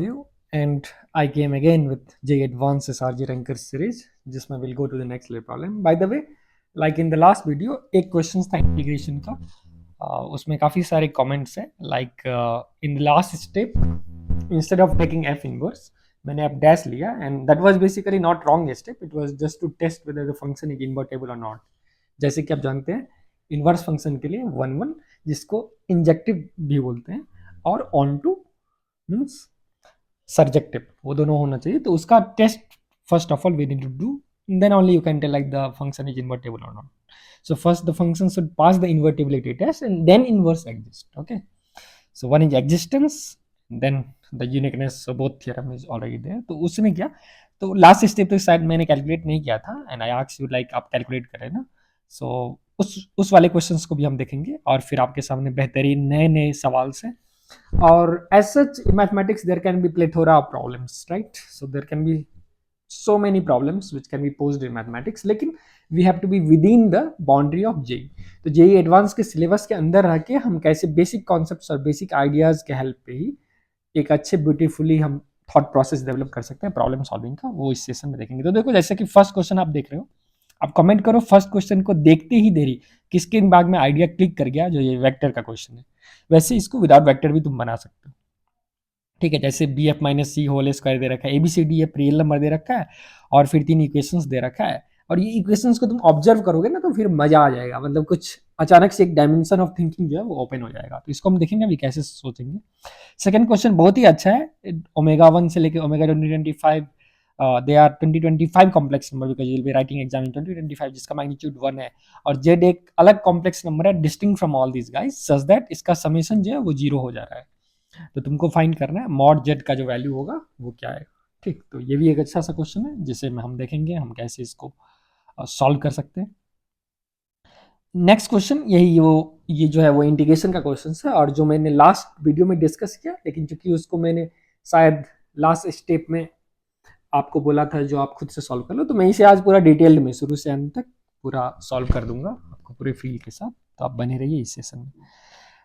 you, and I came again with J Advanced SRG Ranker series जिसमें we'll go to the next level problem. By the way, like in the last video एक question था integration का, उसमें काफ़ी सारे comments हैं like in the last step instead of taking F inverse मैंने F dash लिया and that was basically not wrong step, it was just to test whether the function is invertible और नॉट. जैसे कि आप जानते हैं इन्वर्स फंक्शन के लिए वन वन जिसको इंजेक्टिव भी बोलते हैं और ऑन टू मीन्स सर्जेक्टिव, वो दोनों होना चाहिए. तो उसका test first of all we need to do, then only you can tell like the function is invertible or not. So first the function should pass the invertibility test and then inverse exist. Okay, so one is existence, then the uniqueness, so both theorem is already there. तो उसमें क्या, तो last step तो शायद मैंने calculate नहीं किया था and I ask you like आप कैलकुलेट करें ना. सो उस वाले क्वेश्चंस को भी हम देखेंगे और फिर आपके सामने बेहतरीन नए नए सवाल से. or as such in mathematics there can be plethora of problems, right? So there can be so many problems which can be posed in mathematics, लेकिन we have to be within the boundary of JEE. तो JEE advance के syllabus के अंदर रह के हम कैसे basic concepts और बेसिक आइडियाज के हेल्प पे ही एक अच्छे ब्यूटीफुली हम थॉट प्रोसेस डेवलप कर सकते हैं प्रॉब्लम सॉल्विंग का, वो इस सेशन में देखेंगे. तो देखो जैसे कि फर्स्ट क्वेश्चन आप देख रहे हो, आप कमेंट करो फर्स्ट क्वेश्चन को देखते ही देरी किसके दिमाग में आइडिया क्लिक कर गया जो ये वेक्टर का क्वेश्चन है. वैसे इसको विदाउट वेक्टर भी तुम बना सकते हो, ठीक है. जैसे B F minus C whole square दे रखा है, एबीसीडी एफ रियल नंबर दे रखा है और फिर 3 इक्वेशंस दे रखा है. और ये इक्वेशंस को तुम ऑब्जर्व करोगे ना तो फिर मजा आ जाएगा, मतलब कुछ अचानक से एक डायमेंशन ऑफ थिंकिंग जो है वो ओपन हो जाएगा. तो इसको हम देखेंगे अभी कैसे सोचेंगे. सेकंड क्वेश्चन बहुत ही अच्छा है. ओमेगा 1 से लेके omega 2025 they are 2025 complex number because you will be writing exam in 2025 जिसका मैग्नीट्यूड 1 है और जेड एक अलग कॉम्प्लेक्स नंबर है distinct from all this guys such that इसका समेशन जो है वो जीरो हो जा रहा है. तो तुमको फाइंड करना है मॉड जेड का जो वैल्यू होगा वो क्या है. ठीक, तो ये भी एक अच्छा सा क्वेश्चन है जिसे हम देखेंगे हम कैसे इसको सॉल्व कर सकते हैं. नेक्स्ट क्वेश्चन यही वो ये जो है वो इंटीग्रेशन का क्वेश्चन है और जो मैंने लास्ट वीडियो में डिस्कस किया, लेकिन चूंकि उसको मैंने शायद लास्ट स्टेप में आपको बोला था जो आप खुद से सॉल्व कर लो, तो मैं इसे आज पूरा डिटेल्ड में शुरू से अंत तक पूरा सॉल्व कर दूंगा आपको पूरे फील के साथ. तो आप बने रहिए इस सेशन में.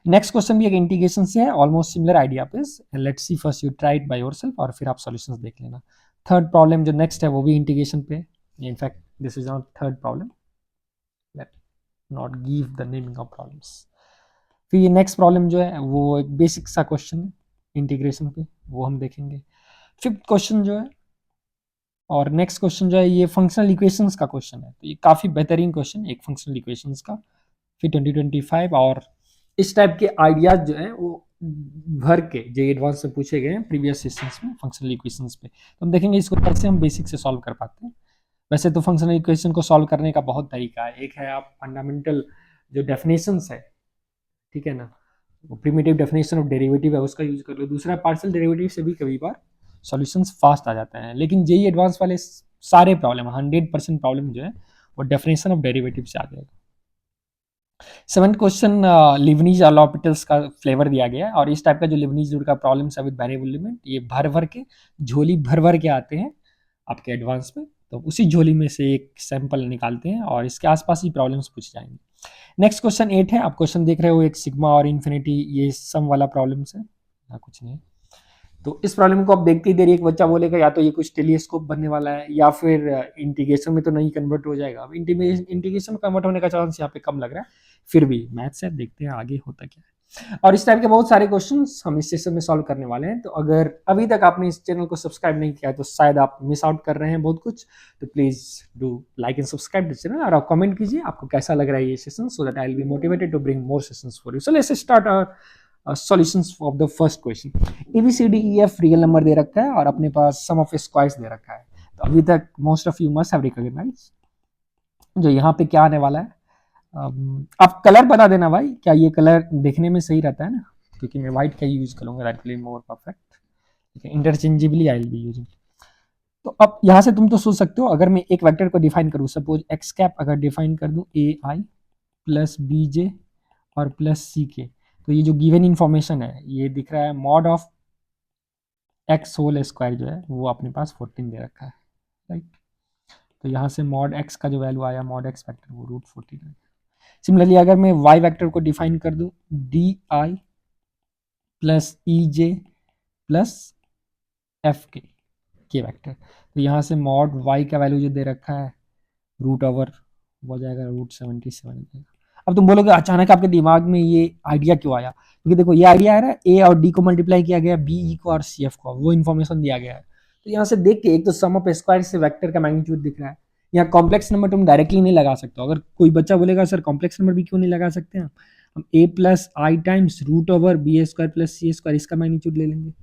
नेक्स्ट क्वेश्चन भी एक इंटीग्रेशन से है, ऑलमोस्ट सिमिलर आइडिया पे. Let's see first you try it by yourself और फिर आप सॉल्यूशंस देख लेना. थर्ड प्रॉब्लम जो नेक्स्ट है वो भी इंटीग्रेशन पे. In fact this is our third problem, let not give the naming of problems. फिर ये नेक्स्ट प्रॉब्लम जो है वो एक बेसिक सा क्वेश्चन है इंटीग्रेशन पे, वो हम देखेंगे. फिफ्थ क्वेश्चन जो है और नेक्स्ट क्वेश्चन जो है ये फंक्शनल इक्वेशंस का क्वेश्चन है. तो ये काफ़ी बेहतरीन क्वेश्चन एक फंक्शनल इक्वेशंस का. फिर 2025 और इस टाइप के आइडियाज जो है वो भर के जे एडवांस से पूछे गए हैं प्रीवियस सेशंस में फंक्शनल इक्वेशंस पे. तो हम देखेंगे इसको कैसे हम बेसिक से सॉल्व कर पाते हैं. वैसे तो फंक्शनल इक्वेशन को सॉल्व करने का बहुत तरीका है. एक है आप फंडामेंटल जो डेफिनेशंस है, ठीक है ना, वो प्रिमिटिव डेफिनेशन ऑफ डेरिवेटिव है उसका यूज कर लो. दूसरा पार्शियल डेरिवेटिव से भी कभी बार सॉल्यूशंस फास्ट आ जाते हैं, लेकिन जेई एडवांस वाले सारे प्रॉब्लम 100% प्रॉब्लम जो है वो डेफिनेशन ऑफ डेरिवेटिव से आ जाएगा. सेवंथ क्वेश्चन लिवनीज अलॉपिटल्स का फ्लेवर दिया गया है और इस टाइप का जो लिवनीज रूल का प्रॉब्लम है विद वेरिएबल लिमिट ये भर भर के झोली भर भर के आते हैं आपके एडवांस में. तो उसी झोली में से एक सैंपल निकालते हैं और इसके आसपास ही प्रॉब्लम्स पूछ जाएंगे. नेक्स्ट क्वेश्चन 8 है. आप क्वेश्चन देख रहे हो एक सिग्मा और इन्फिनिटी ये सम वाला प्रॉब्लम्स है ना, कुछ नहीं. तो इस प्रॉब्लम को आप देखते ही देर एक बच्चा बोलेगा या तो ये कुछ टेलीस्कोप बनने वाला है या फिर इंटीग्रेशन में तो नहीं कन्वर्ट हो जाएगा. अब इंटीग्रेशन में कन्वर्ट होने का चांस यहाँ पे कम लग रहा है, फिर भी मैथ्स है देखते हैं आगे होता क्या है. और इस टाइप के बहुत सारे क्वेश्चंस हम इस सेशन में सॉल्व करने वाले हैं. तो अगर अभी तक आपने इस चैनल को सब्सक्राइब नहीं किया है तो शायद आप मिस आउट कर रहे हैं बहुत कुछ. तो please do like and subscribe the channel और आप कमेंट कीजिए आपको कैसा लग रहा है ये session so that I will be motivated to bring more sessions for you. So let's start our solutions of the first question. ABCDEF real number दे रखा है और अपने पास सम ऑफ स्क्वायर्स दे रखा है. तो अभी तक most of you must have recognised जो यहाँ पे क्या आने वाला है. आप कलर बता देना भाई, क्या ये कलर देखने में सही रहता है ना, क्योंकि मैं व्हाइट का यूज करूंगा that will be more perfect. Interchangeably I will be using. तो अब यहाँ से तुम तो सोच सकते हो अगर मैं एक वेक्टर को डिफाइन करूँ, सपोज एक्स कैप अगर डिफाइन कर दूँ AI प्लस BJ और प्लस CK, तो ये जो गिवन इन्फॉर्मेशन है ये दिख रहा है mod of x whole square जो है वो अपने पास 14 दे रखा है, राइट. तो यहाँ से मॉड एक्स का जो वैल्यू आया मॉड एक्स फैक्टर वो √14 है. सिमिलरली अगर मैं वाई वेक्टर को डिफाइन कर दूँ DI plus EJ plus F के वेक्टर। तो यहाँ से मॉड वाई का वैल्यू जो दे रखा है रूट ओवर हो जाएगा √77। अब तुम बोलोगे अचानक आपके दिमाग में ये आइडिया क्यों आया, क्योंकि देखो ये आइडिया आ रहा है ए और डी को मल्टीप्लाई किया गया, बी ई को और सी एफ को, वो इन्फॉर्मेशन दिया गया है। तो यहाँ से देख के एक तो सम ऑफ स्क्वायर से वेक्टर का मैग्नीट्यूड दिख रहा है। यहाँ कॉम्प्लेक्स नंबर तुम डायरेक्टली नहीं लगा सकते हो। अगर कोई बच्चा बोलेगा सर कॉम्प्लेक्स नंबर भी क्यों नहीं लगा सकते हैं, हम A plus I times root over B A square plus C square इसका मैग्नीट्यूड ले लेंगे,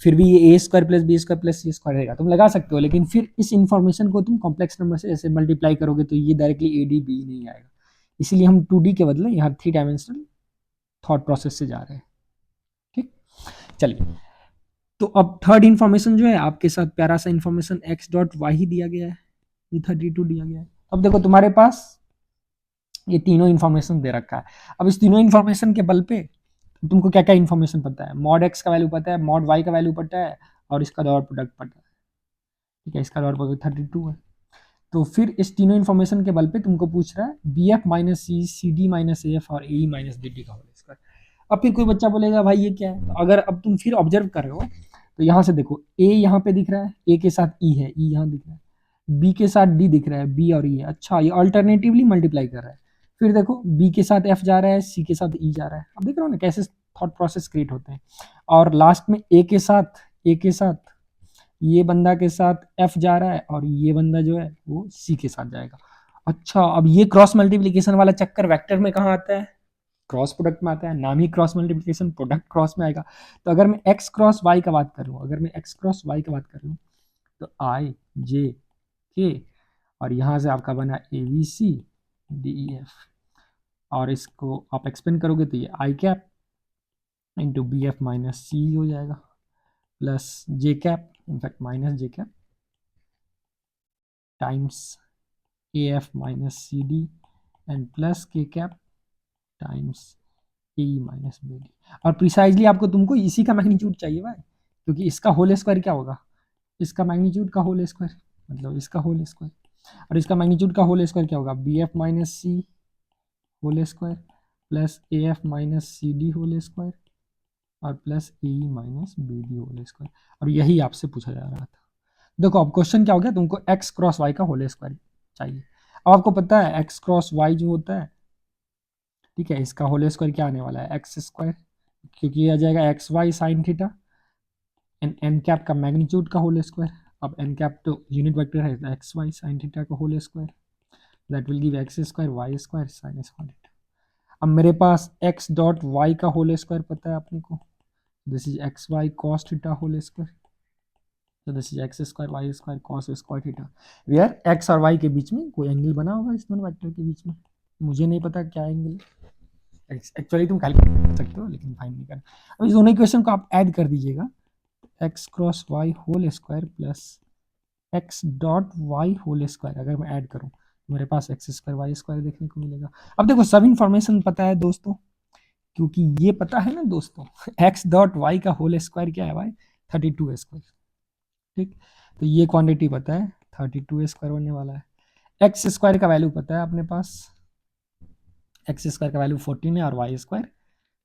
फिर भी ये A square plus B square plus C square रहेगा, तुम लगा सकते हो। लेकिन फिर इस इन्फॉर्मेशन को तुम कॉम्प्लेक्स नंबर से ऐसे मल्टीप्लाई करोगे तो ये डायरेक्टली ए डी बी नहीं आएगा। इसीलिए हम 2D के बदले यहाँ 3 डायमेंशनल थॉट प्रोसेस से जा रहे हैं। ठीक, चलिए। तो अब थर्ड इन्फॉर्मेशन जो है आपके साथ प्यारा सा information x dot why he दिया गया है, ये 32 दिया गया है। अब देखो तुम्हारे पास ये तीनों इन्फॉर्मेशन दे रखा है। अब इस तीनों इन्फॉर्मेशन के बल पे तुमको क्या क्या इन्फॉर्मेशन पता है, मॉड एक्स का वैल्यू पता है, मॉड वाई का वैल्यू पता है, और इसका डॉट प्रोडक्ट पता है। ठीक है, इसका डॉट प्रोडक्ट 32 है। तो फिर इस तीनों इन्फॉर्मेशन के बल पे तुमको पूछ रहा है B F minus C, C D minus A F और ए माइनस बी डी का होल स्क्वायर। अब फिर कोई बच्चा बोलेगा भाई ये क्या है, तो अगर अब तुम फिर ऑब्जर्व कर रहे हो तो यहाँ से देखो ए यहाँ पे दिख रहा है, ए के साथ ई है, ई यहाँ दिख रहा है, बी के साथ डी दिख रहा है, बी और ई है। अच्छा, ये अल्टरनेटिवली मल्टीप्लाई कर रहा है। फिर देखो बी के साथ एफ जा रहा है, सी के साथ ई जा रहा है। अब देख रहे हो ना कैसे थॉट प्रोसेस क्रिएट होते हैं। और लास्ट में ए के साथ ये बंदा के साथ एफ जा रहा है और ये बंदा जो है वो सी के साथ जाएगा। अच्छा, अब ये क्रॉस मल्टीप्लीकेशन वाला चक्कर वेक्टर में कहाँ आता है, क्रॉस प्रोडक्ट में आता है। नाम ही क्रॉस मल्टीप्लीकेशन, प्रोडक्ट क्रॉस में आएगा। तो अगर मैं एक्स क्रॉस वाई का बात कर रहा हूँ, अगर मैं एक्स क्रॉस वाई का बात कर रहा हूँ तो आई जे के, और यहाँ से आपका बना A B C D E F, और इसको आप एक्सपेंड करोगे तो ये I cap into B F minus C हो जाएगा plus J cap, in fact minus J cap times A F minus C D and plus K cap times A minus B D. और precisely आपको तुमको इसी का मैग्नीट्यूड चाहिए भाई, क्योंकि इसका होल स्क्वायर क्या होगा, इसका मैग्नीट्यूड का होल स्क्वायर, मतलब इसका होल स्क्वायर, और इसका मैग्नीट्यूड का होल स्क्वायर क्या होगा, B F minus C whole square plus A F minus C D whole square और plus A minus B D whole square. और यही आपसे पूछा जा रहा था। देखो अब क्वेश्चन क्या हो गया, तुमको एक्स क्रॉस वाई का होल स्क्वायर चाहिए। अब आपको पता है एक्स क्रॉस वाई जो होता है, ठीक है, इसका होल स्क्वायर क्या आने वाला है, एक्स स्क्वायर, क्योंकि ये आ जाएगा x y sine theta and n cap का मैग्नीट्यूड का होल स्क्वायर। अब एन कैप तो यूनिट वेक्टर है, एक्स वाई साइन थीटा का whole square, that will give x square Y square sine square theta. अब मेरे पास एक्स डॉट वाई का होल स्क्वायर पता है अपने को, this is x y cos theta whole square, तो this is x square Y square cos square theta, where x और वाई के बीच में कोई एंगल बना होगा इस दोनों वेक्टर के बीच में, मुझे नहीं पता क्या एंगल, एक्चुअली तुम कैलकुलेट कर सकते हो लेकिन फाइन नहीं करना। अब इस दोनों इक्वेशन को आप ऐड कर दीजिएगा, x cross y whole square plus x dot y whole square, अगर मैं ऐड करूँ तो मेरे पास एक्स स्क्वायर वाई स्क्वायर देखने को मिलेगा। अब देखो सब इन्फॉर्मेशन पता है दोस्तों, क्योंकि ये पता है ना दोस्तों, एक्स डॉट वाई का होल स्क्वायर क्या है भाई, 32 स्क्वायर। ठीक, तो ये क्वांटिटी पता है 32 स्क्वायर बनने वाला है। एक्स स्क्वायर का वैल्यू पता है अपने पास, एक्स स्क्वायर का वैल्यू 14 है और वाई स्क्वायर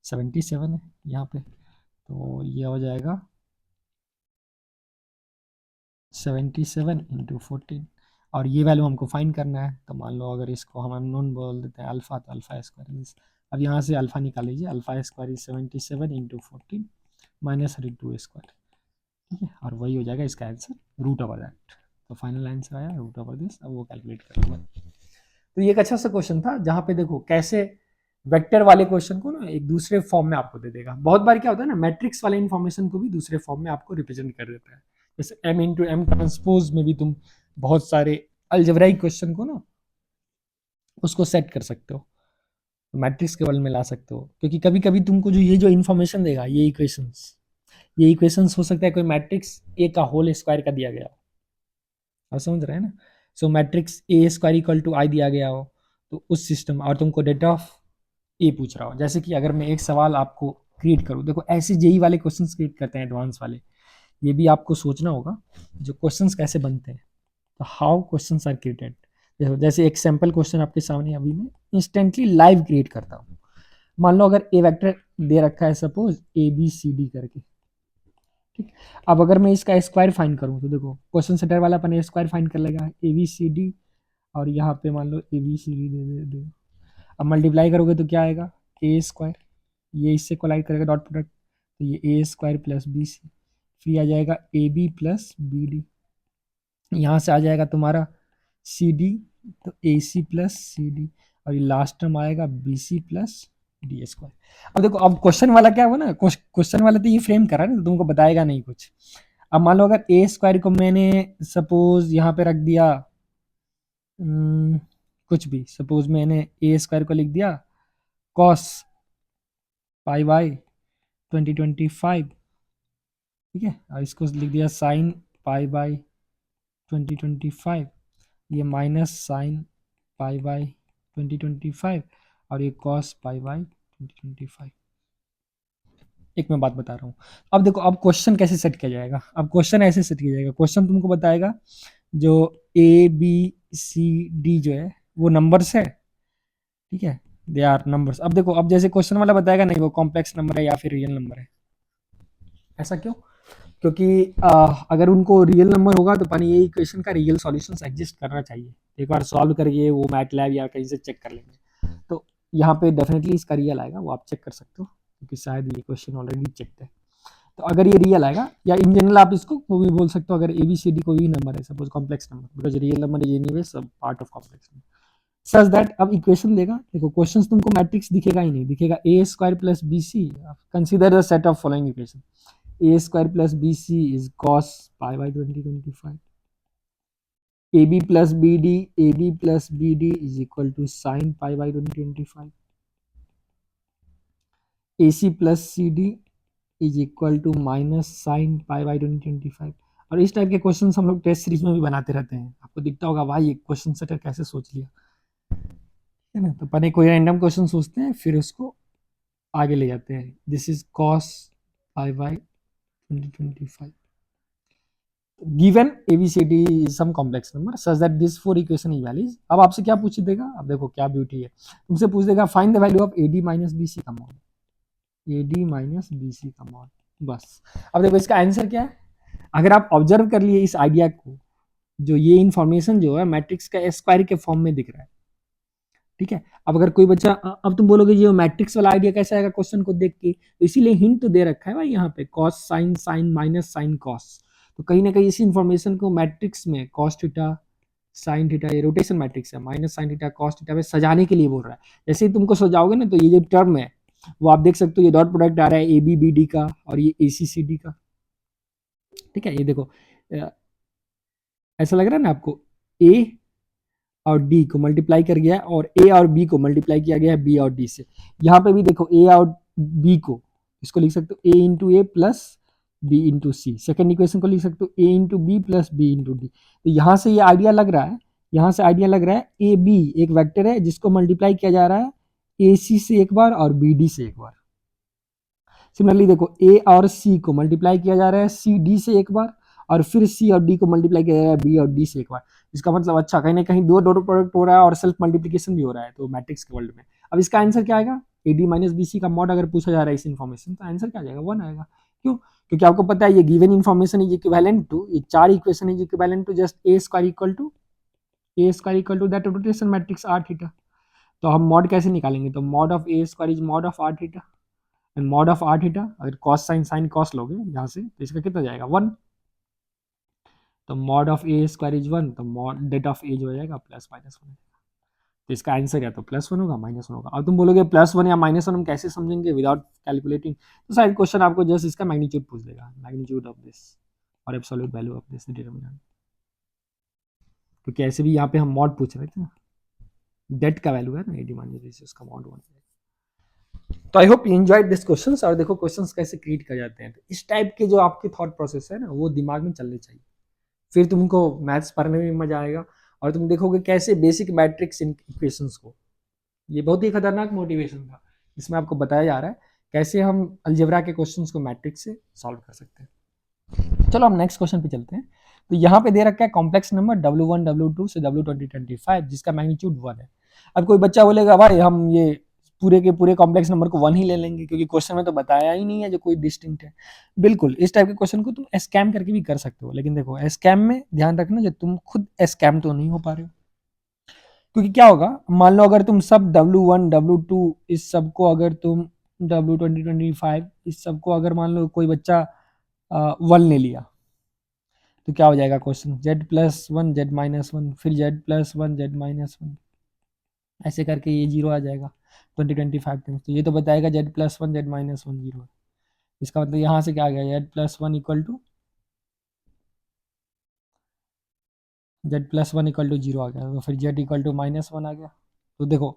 77 है यहाँ पे, तो ये हो जाएगा 77 इंटू 14, और ये वैल्यू हमको फाइंड करना है। तो मान लो अगर इसको हम अननोन बोल देते हैं अल्फा, तो अल्फा स्क्वायर, अब यहाँ से अल्फा निकाल लीजिए, alpha square is 77 into 14 minus 32 square, ठीक है, और वही हो जाएगा इसका आंसर रूट ओवर दैट। तो फाइनल आंसर आया रूट ओवर दिस, अब वो कैलकुलेट कर लूँगा। तो ये एक अच्छा सा क्वेश्चन था जहाँ पे देखो कैसे वेक्टर वाले क्वेश्चन को ना एक दूसरे फॉर्म में आपको दे देगा। बहुत बार क्या होता है ना, मैट्रिक्स वाले इन्फॉर्मेशन को भी दूसरे फॉर्म में आपको रिप्रेजेंट कर देता है। जैसे m इंटू एम ट्रांसपोज में भी तुम बहुत सारे अलजेब्राइक क्वेश्चन को ना उसको सेट कर सकते हो, मैट्रिक्स के बल में ला सकते हो, क्योंकि कभी कभी तुमको जो ये जो इन्फॉर्मेशन देगा, ये इक्वेशंस हो सकता है कोई मैट्रिक्स ए का होल स्क्वायर का दिया गया हो, आप समझ रहे हैं ना। So matrix A square equal to I दिया गया हो, तो उस सिस्टम, और तुमको डेटा ऑफ ए पूछ रहा हो। जैसे कि अगर मैं एक सवाल आपको क्रिएट करूँ, देखो ऐसे जेई वाले क्वेश्चन क्रिएट करते हैं एडवांस वाले, ये भी आपको सोचना होगा जो क्वेश्चंस कैसे बनते हैं, तो हाउ क्वेश्चंस आर क्रिएटेड। जैसे एक सैम्पल क्वेश्चन आपके सामने अभी मैं इंस्टेंटली लाइव क्रिएट करता हूँ। मान लो अगर ए वेक्टर दे रखा है suppose A B C D करके, ठीक। अब अगर मैं इसका स्क्वायर फाइंड करूँ तो देखो क्वेश्चन सेटर वाला अपन ए स्क्वायर फाइंड कर लेगा, ए बी सी डी, और यहाँ पे मान लो ए बी सी डी दे। अब मल्टीप्लाई करोगे तो क्या आएगा, ए स्क्वायर, ये इससे कोलाइड करेगा डॉट प्रोडक्ट, तो ये A square plus B C, फिर आ जाएगा A B plus B D, यहाँ से आ जाएगा तुम्हारा सी डी, तो ए सी प्लस सी डी, और ये लास्ट टर्म आएगा B C plus D square. अब देखो अब क्वेश्चन वाला क्या हुआ ना, क्वेश्चन वाला तो ये फ्रेम करा ना, तो तुमको बताएगा नहीं कुछ। अब मान लो अगर ए स्क्वायर को मैंने सपोज यहाँ पे रख दिया, कुछ भी, सपोज मैंने ए स्क्वायर को लिख दिया कॉस पाई बाई 2025, ठीक है, और इसको लिख दिया साइन पाई बाई 2025, ये माइनस साइन पाई बाई 2025, और ये कॉस पाई बाई 2025। एक मैं बात बता रहा हूँ, अब देखो अब क्वेश्चन कैसे सेट किया जाएगा। अब क्वेश्चन ऐसे सेट किया जाएगा, क्वेश्चन तुमको बताएगा जो ए बी सी डी जो है वो नंबर्स है, ठीक है, दे आर नंबर्स। अब देखो अब जैसे क्वेश्चन वाला बताएगा नहीं वो कॉम्प्लेक्स नंबर है या फिर रियल नंबर है, ऐसा क्यों, क्योंकि अगर उनको रियल नंबर होगा तो पानी ये इक्वेशन का रियल सॉल्यूशंस एग्जिस्ट करना चाहिए, एक बार सॉल्व करके वो मैटलैब या कहीं से चेक कर लेंगे, तो यहाँ पे डेफिनेटली इसका रियल आएगा, वो आप चेक कर सकते हो क्योंकि शायद ये क्वेश्चन ऑलरेडी चेक्ड है। तो अगर ये रियल आएगा, या इन जनरल आप इसको वो भी बोल सकते हो, अगर ए बी सी डी कोई भी नंबर है suppose complex number, because real number is anyway सब part of complex number, such that अब इक्वेशन देगा, देखो क्वेश्चंस तुमको मैट्रिक्स दिखेगा ही नहीं, दिखेगा A square plus B C, consider the set of following equation, a square plus bc is cos pi by 2025, ab plus bd is equal to sin pi by 2025, ac plus cd is equal to minus sin pi by 2025। और इस type के questions हम लोग test series में भी बनाते रहते हैं, आपको दिखता होगा भाई ये क्वेश्चन सेटर कैसे सोच लिया, है ना, तो पहले कोई रैंडम क्वेश्चन सोचते हैं फिर उसको आगे ले जाते हैं, this is cos pi by 2025 given abcd is some complex number such that this four equation is valid। अब आपसे क्या पूछ देगा, अब देखो क्या ब्यूटी है, तुमसे पूछ देगा find the value of ad minus bc का मॉड, ad माइनस bc का मॉड, बस। अब देखो इसका आंसर क्या है, अगर आप ऑब्जर्व कर लिए इस आइडिया को, जो ये इंफॉर्मेशन जो है मैट्रिक्स का स्क्वायर के फॉर्म में दिख रहा है, ठीक है। अब अगर कोई बच्चा, अब तुम बोलोगे ये मैट्रिक्स वाला आइडिया कैसे आएगा क्वेश्चन को देख के, तो इसीलिए हिंट तो दे रखा है भाई यहाँ पे cos sine sine minus sine cos, तो कहीं ना कहीं इसी इंफॉर्मेशन को मैट्रिक्स में कॉस थीटा साइन थीटा, ये रोटेशन मैट्रिक्स है, minus sine theta cos theta में सजाने के लिए बोल रहा है। जैसे ही तुमको सजाओगे ना तो ये जो टर्म है वो आप देख सकते हो, ये डॉट प्रोडक्ट आ रहा है ए बी बी डी का और ये ए सी सी डी का, ठीक है। ये देखो ऐसा लग रहा है ना आपको, ए और डी को मल्टीप्लाई कर गया है और ए और बी को मल्टीप्लाई किया गया है बी और डी से। यहाँ पे भी देखो ए और बी को, इसको लिख सकते हो A into A plus B into C, second equation को लिख सकते हो A into B plus B into D. तो यहाँ से ये आइडिया लग रहा है, यहाँ से आइडिया लग रहा है ए बी एक वेक्टर है जिसको मल्टीप्लाई किया जा रहा है ए सी से एक बार और बी डी से एक बार। सिमिलरली देखो ए और सी को मल्टीप्लाई किया जा रहा है सी डी से एक बार, और फिर सी और डी को मल्टीप्लाई किया जा रहा है बी और डी से एक बार। इसका मतलब अच्छा कहीं ना कहीं दो डॉट प्रोडक्ट हो रहा है और सेल्फ मल्टीप्लीकेशन भी हो रहा है तो मैट्रिक्स के वर्ल्ड में। अब इसका आंसर क्या आएगा, A D minus B C का मॉड अगर पूछा जा रहा है इस इन्फॉर्मेशन, तो आंसर क्या आएगा, 1 आएगा। क्यों, क्योंकि आपको पता है ये given information is equivalent to, ये चार equation is equivalent to just A square equal to that rotation matrix R theta. तो हम मॉड कैसे निकालेंगे, तो mod of A square is mod of R theta, and mod of R theta अगर cos sine sine cos लोगे यहाँ से तो इसका कितना जाएगा 1, तो mod of A square is 1, तो मॉड डेट ऑफ ए जो हो जाएगा प्लस माइनस 1, तो इसका आंसर या तो +1 होगा -1 होगा। अब तुम बोलोगे +1 या -1 हम कैसे समझेंगे विदाउट कैलकुलेटिंग, तो शायद क्वेश्चन आपको जस्ट इसका मैग्नीट्यूड पूछ देगा, मैग्नीट्यूड ऑफ दिस और absolute value of this determinant, क्योंकि ऐसे भी यहाँ पे हम मॉड पूछ रहे थे ना, डेट का वैल्यू है ना 80 माइनस बी से उसका मॉड 1। तो I hope you enjoyed this questions, और देखो क्वेश्चंस कैसे क्रिएट कर जाते हैं, तो इस टाइप के जो आपके थॉट प्रोसेस है ना वो दिमाग में चलने चाहिए, फिर तुमको मैथ्स पढ़ने में मजा आएगा और तुम देखोगे कैसे बेसिक मैट्रिक्स इक्वेशंस को, ये बहुत ही खतरनाक मोटिवेशन था इसमें आपको बताया जा रहा है कैसे हम अलजेब्रा के क्वेश्चंस को मैट्रिक्स से सॉल्व कर सकते हैं। चलो हम नेक्स्ट क्वेश्चन पे चलते हैं। तो यहाँ पे दे रखा है कॉम्प्लेक्स नंबर W1 W2 से W20 25 जिसका मैग्नीट्यूड 1 है। अब कोई बच्चा बोलेगा भाई हम ये पूरे के पूरे कॉम्प्लेक्स नंबर को 1 ही ले लेंगे, क्योंकि क्वेश्चन में तो बताया ही नहीं है जो कोई डिस्टिंक्ट है। बिल्कुल इस टाइप के क्वेश्चन को तुम स्कैम करके भी कर सकते हो, लेकिन देखो स्कैम में ध्यान रखना जो तुम खुद स्कैम तो नहीं हो पा रहे हो। क्योंकि क्या होगा, मान लो अगर तुम सब W1 W2 इस सब को अगर तुम W2025 इस सब को अगर मान लो कोई बच्चा 1 ले लिया, तो क्या हो जाएगा क्वेश्चन, Z+1 Z-1 फिर Z+1 Z-1, ऐसे करके ये 0 आ जाएगा 2025 टाइम्स। तो ये तो बताएगा Z+1 Z-1 0 है। इसका मतलब यहाँ से क्या आ गया, Z+1 equal to Z+1 equal to 0 आ गया, तो फिर Z इक्वल टू -1 आ गया। तो देखो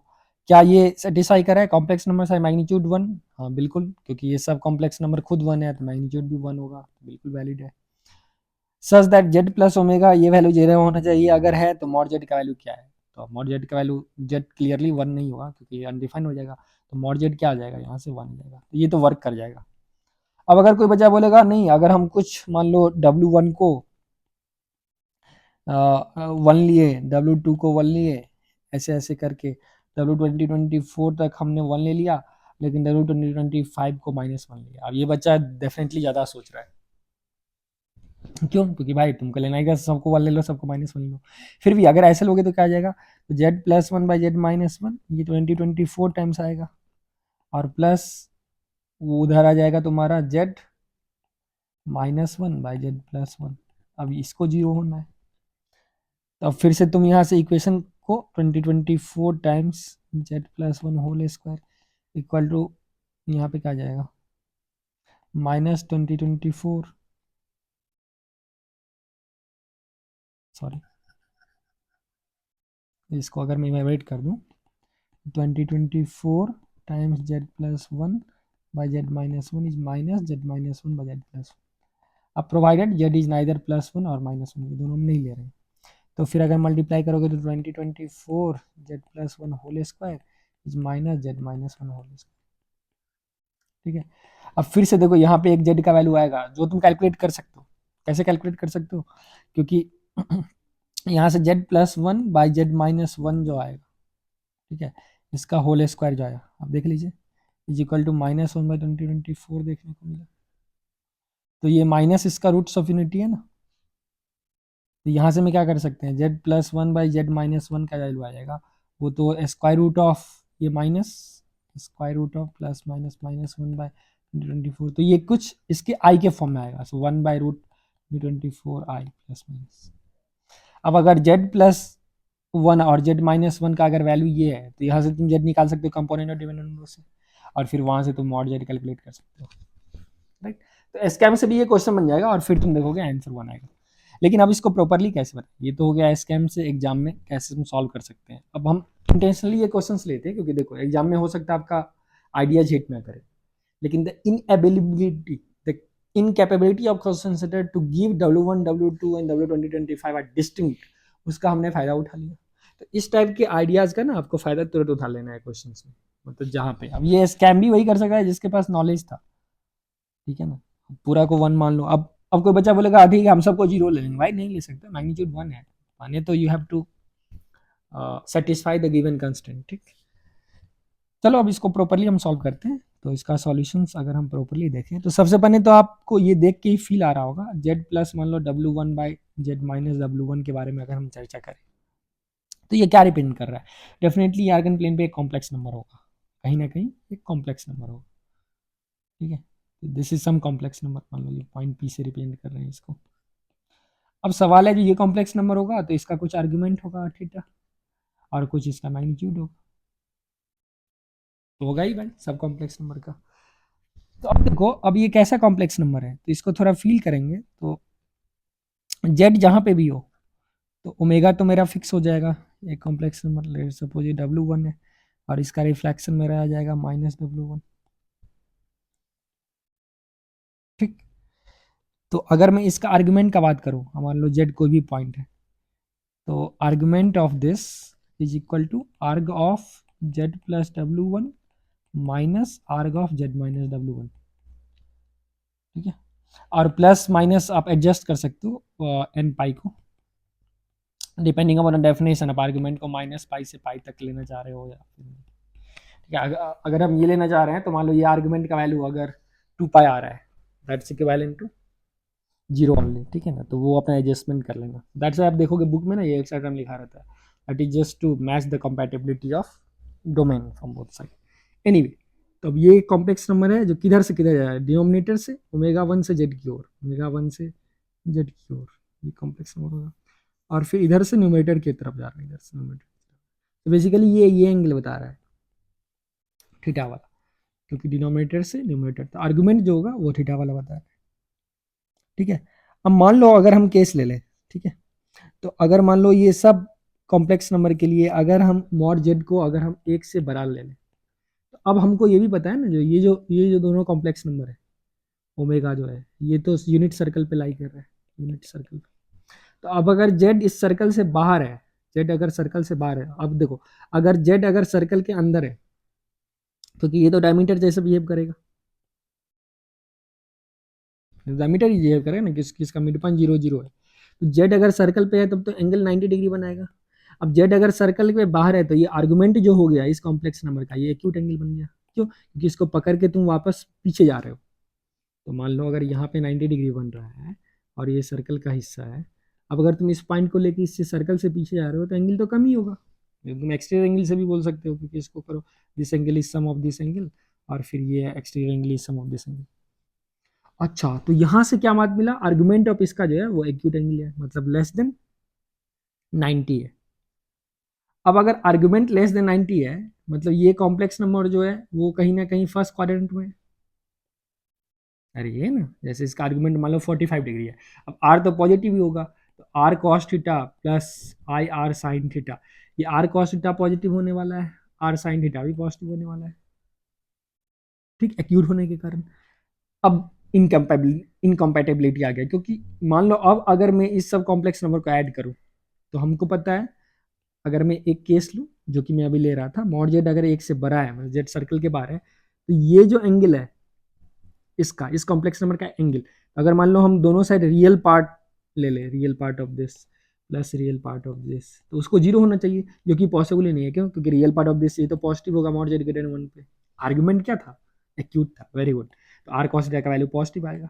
क्या ये सेटिस्फाई करा है कॉम्प्लेक्स नंबर से मैग्नीट्यूड 1? हाँ बिल्कुल, क्योंकि ये सब कॉम्प्लेक्स नंबर खुद 1 है तो मैग्नीट्यूड भी 1 होगा, बिल्कुल वैलिड है। Such that Z plus omega ये वैल्यू 0 होना चाहिए, अगर है तो मॉड Z का वैल्यू क्या है? तो मॉड Z का वैल्यू Z क्लियरली 1 नहीं होगा क्योंकि ये अनडिफाइंड हो जाएगा, तो मॉड Z क्या आ जाएगा, यहाँ से 1 आ जाएगा, तो ये तो वर्क कर जाएगा। अब अगर कोई बच्चा बोलेगा नहीं, अगर हम कुछ मान लो W1 को 1 लिए, W2 को 1 लिए, ऐसे ऐसे करके W2024 तक हमने 1 ले लिया, लेकिन W2025 को -1 लिया। अब ये बच्चा डेफिनेटली ज़्यादा सोच रहा है, क्यों? क्योंकि भाई तुमको लेना है, सबको 1 ले लो, सबको -1 लो। फिर भी अगर ऐसे लोगे तो क्या आ जाएगा, तो Z+1 बाई Z-1 ये 2024 टाइम्स आएगा, और प्लस वो उधर आ जाएगा तुम्हारा Z-1 बाई Z+1। अब इसको 0 होना है, तो अब फिर से तुम यहाँ से इक्वेशन को 2024 times Z+1 whole square equal to यहाँ पे क्या जाएगा, -2024, सॉरी इसको अगर मैं इवेलुएट कर दूँ 2024 times Z+1 by Z-1 is minus Z-1 by Z+1। अब प्रोवाइडेड Z इज नाइदर +1 और -1, ये दोनों हम नहीं ले रहे हैं, तो फिर अगर मल्टीप्लाई करोगे तो 2024 Z+1 whole square is minus Z-1 whole square. ठीक है, अब फिर से देखो यहाँ पे एक Z का वैल्यू आएगा जो तुम कैलकुलेट कर सकते हो। कैसे कैलकुलेट कर सकते हो, क्योंकि यहाँ से Z+1 बाई Z-1 जो आएगा, ठीक है, इसका होल स्क्वायर जो आया आप देख लीजिए, इज इक्वल टू -1 बाई 2024 देखने को मिला, तो ये माइनस इसका रूट्स ऑफ यूनिटी है ना, तो यहाँ से मैं क्या कर सकते हैं, Z+1 बाई Z-1 का वैल्यू आ जाएगा, वो तो स्क्वायर रूट ऑफ ये minus square root of plus minus -1 by 2024, तो ये कुछ इसके आई के फॉर्म में आएगा, so 1 by root 24 i plus minus. अब अगर Z+1 और Z-1 का अगर वैल्यू ये है, तो यहाँ से तुम Z निकाल सकते हो कंपोनेंट और डिपेंडेंट नंबर से, और फिर वहाँ से तुम मॉड Z कैलकुलेट कर सकते हो, राइट। तो स्कैम से भी ये क्वेश्चन बन जाएगा और फिर तुम देखोगे आंसर 1 आएगा। लेकिन अब इसको प्रॉपरली कैसे बताएं, ये तो हो गया स्कैम से एग्जाम में कैसे तुम सॉल्व कर सकते हैं। अब हम इंटेंशनली ये क्वेश्चंस लेते हैं क्योंकि देखो एग्जाम में हो सकता है आपका आइडियाज हिट ना करे, लेकिन the inability the incapability of question setter to give W1 W2 and W2025 are distinct, उसका हमने फायदा उठा लिया। तो इस टाइप के आइडियाज का ना आपको फायदा तुरंत उठा लेना है क्वेश्चंस में, मतलब जहाँ पे अब ये स्कैम भी वही कर सकता है जिसके पास नॉलेज था, ठीक है ना। पूरा को 1 मान लो, अब कोई बच्चा बोलेगा ठीक है हम सबको 0 ले लेंगे, भाई नहीं ले सकते, मैग्नीट्यूड 1 है, माने तो you have to satisfy the given constant. ठीक, चलो अब इसको प्रॉपरली हम सॉल्व करते हैं। तो इसका सॉल्यूशंस अगर हम प्रॉपरली देखें तो सबसे पहले तो आपको ये देख के ही फील आ रहा होगा Z प्लस मान लो W1 बाई Z-1 के बारे में अगर हम चर्चा करें तो ये क्या रिप्रेजेंट कर रहा है, डेफिनेटली आर्गन प्लेन पे एक कॉम्प्लेक्स नंबर होगा, कहीं ना कहीं एक कॉम्प्लेक्स नंबर होगा, ठीक है। This is some complex number, मान लो ये पॉइंट P से रिप्रेजेंट कर रहे हैं इसको। अब सवाल है जो ये कॉम्प्लेक्स नंबर होगा तो इसका कुछ आर्गुमेंट होगा थीटा, और कुछ इसका मैग्नीट्यूड होगा, तो होगा ही भाई सब कॉम्प्लेक्स नंबर का। तो अब देखो अब ये कैसा कॉम्प्लेक्स नंबर है, तो इसको थोड़ा फील करेंगे तो जेड जहाँ पे भी हो तो ओमेगा तो मेरा फिक्स हो जाएगा, एक कॉम्प्लेक्स नंबर सपोज ये W1 है और इसका रिफ्लेक्शन मेरा आ जाएगा -W1, ठीक। तो अगर मैं इसका आर्गुमेंट का बात करूँ, मान लो जेड कोई भी पॉइंट है, तो argument of this is equal to arg of z plus W1 minus arg of z minus W1, ठीक है। और प्लस माइनस आप एडजस्ट कर सकते हो एन पाई को, डिपेंडिंग अपॉन डेफिनेशन, आप आर्गुमेंट को -पाई से पाई तक लेना चाह रहे हो या फिर, ठीक है, अगर हम ये लेना चाह रहे हैं तो मान लो ये आर्गुमेंट का वैल्यू अगर 2 पाई आ रहा है, दैट्स इक्विवेलेंट टू 0 ओनली, ठीक है ना, तो वो अपना एडजस्टमेंट कर लेना। दैट्स आप देखोगे बुक में ना ये एक्स्ट्रा टर्म लिखा रहता है, that is just to match the compatibility of domain from both side. Anyway, तो अब ये कॉम्प्लेक्स नंबर है जो किधर से किधर जा रहा है, डिनोमिनेटर से ओमेगा 1 से जेड की ओर, ओमेगा 1 से जेड की ओर, ये कॉम्प्लेक्स नंबर होगा। और फिर इधर से न्यूमरेटर की तरफ जा रहा है, इधर से न्यूमरेटर। तो बेसिकली ये एंगल बता रहा है थीटा वाला, क्योंकि डिनोमिनेटर से न्यूमरेटर, तो आर्गुमेंट जो होगा वो थीटा वाला बता रहा है। ठीक है, अब मान लो अगर हम केस ले लें, ठीक है, तो अगर मान लो ये सब कॉम्प्लेक्स नंबर के लिए अगर हम मॉड जेड को अगर हम 1 से बड़ा ले लें, तो अब हमको ये भी पता है ना, जो दोनों कॉम्प्लेक्स नंबर है, ओमेगा जो है ये तो यूनिट सर्कल पे लाई कर रहा है, यूनिट सर्कल पे। तो अब अगर जेड इस सर्कल से बाहर है, जेड अगर सर्कल से बाहर है, अब देखो अगर जेड अगर सर्कल के अंदर है, क्योंकि ये तो डायमीटर जैसे बिहेव करेगा, डायमीटर ही बिहेव करेगा ना, किसका मिड पॉइंट 0 0 है। तो जेड अगर सर्कल पे है तब तो एंगल 90 डिग्री बनाएगा। अब जेड अगर सर्कल के बाहर है तो ये आर्गुमेंट जो हो गया इस कॉम्प्लेक्स नंबर का, ये एक्यूट एंगल बन गया। क्यों? क्योंकि इसको पकड़ के तुम वापस पीछे जा रहे हो। तो मान लो अगर यहाँ पे 90 डिग्री बन रहा है और ये सर्कल का हिस्सा है, अब अगर तुम इस पॉइंट को लेके इससे सर्कल से पीछे जा रहे हो तो एंगल तो कम ही होगा। तुम एक्सटीरियर एंगल से भी बोल सकते हो, क्योंकि इसको करो this angle is sum of this angle, और फिर ये exterior angle is sum of this angle. अच्छा, तो यहां से क्या बात मिला, आर्गुमेंट ऑफ इसका जो है वो एक्यूट एंगल है, मतलब लेस देन 90 है। अब अगर आर्गुमेंट लेस देन 90 है, मतलब ये कॉम्प्लेक्स नंबर जो है वो कहीं ना कहीं फर्स्ट क्वाड्रेंट में है। अरे ये ना, जैसे इसका आर्गुमेंट मान लो 45 डिग्री है, अब आर तो पॉजिटिव ही होगा, तो R cos theta plus i R sine theta, ये आर कॉस थीटा पॉजिटिव होने वाला है, आर साइन थीटा भी पॉजिटिव होने वाला है, ठीक, एक्यूट होने के कारण। अब इनकम्पैटिबिलिटी आ गया, क्योंकि मान लो अब अगर मैं इस सब कॉम्प्लेक्स नंबर को ऐड करूं, तो हमको पता है अगर मैं एक केस लूं जो कि मैं अभी ले रहा था, मॉड जेड अगर 1 से बड़ा है, मतलब जेड सर्कल के बाहर है, तो ये जो एंगल है इसका, इस कॉम्प्लेक्स नंबर का एंगल, अगर मान लो हम दोनों साइड रियल पार्ट ले ले, real part of this plus real part of this, तो उसको 0 होना चाहिए, जो कि पॉसिबल ही नहीं है। क्यों? क्योंकि रियल पार्ट ऑफ दिस ये तो पॉजिटिव होगा मॉड जेड ग्रेटर 1 पे। आर्गुमेंट क्या था? एक्यूट था, वेरी गुड। तो आर कॉस थीटा का वैल्यू पॉजिटिव आएगा,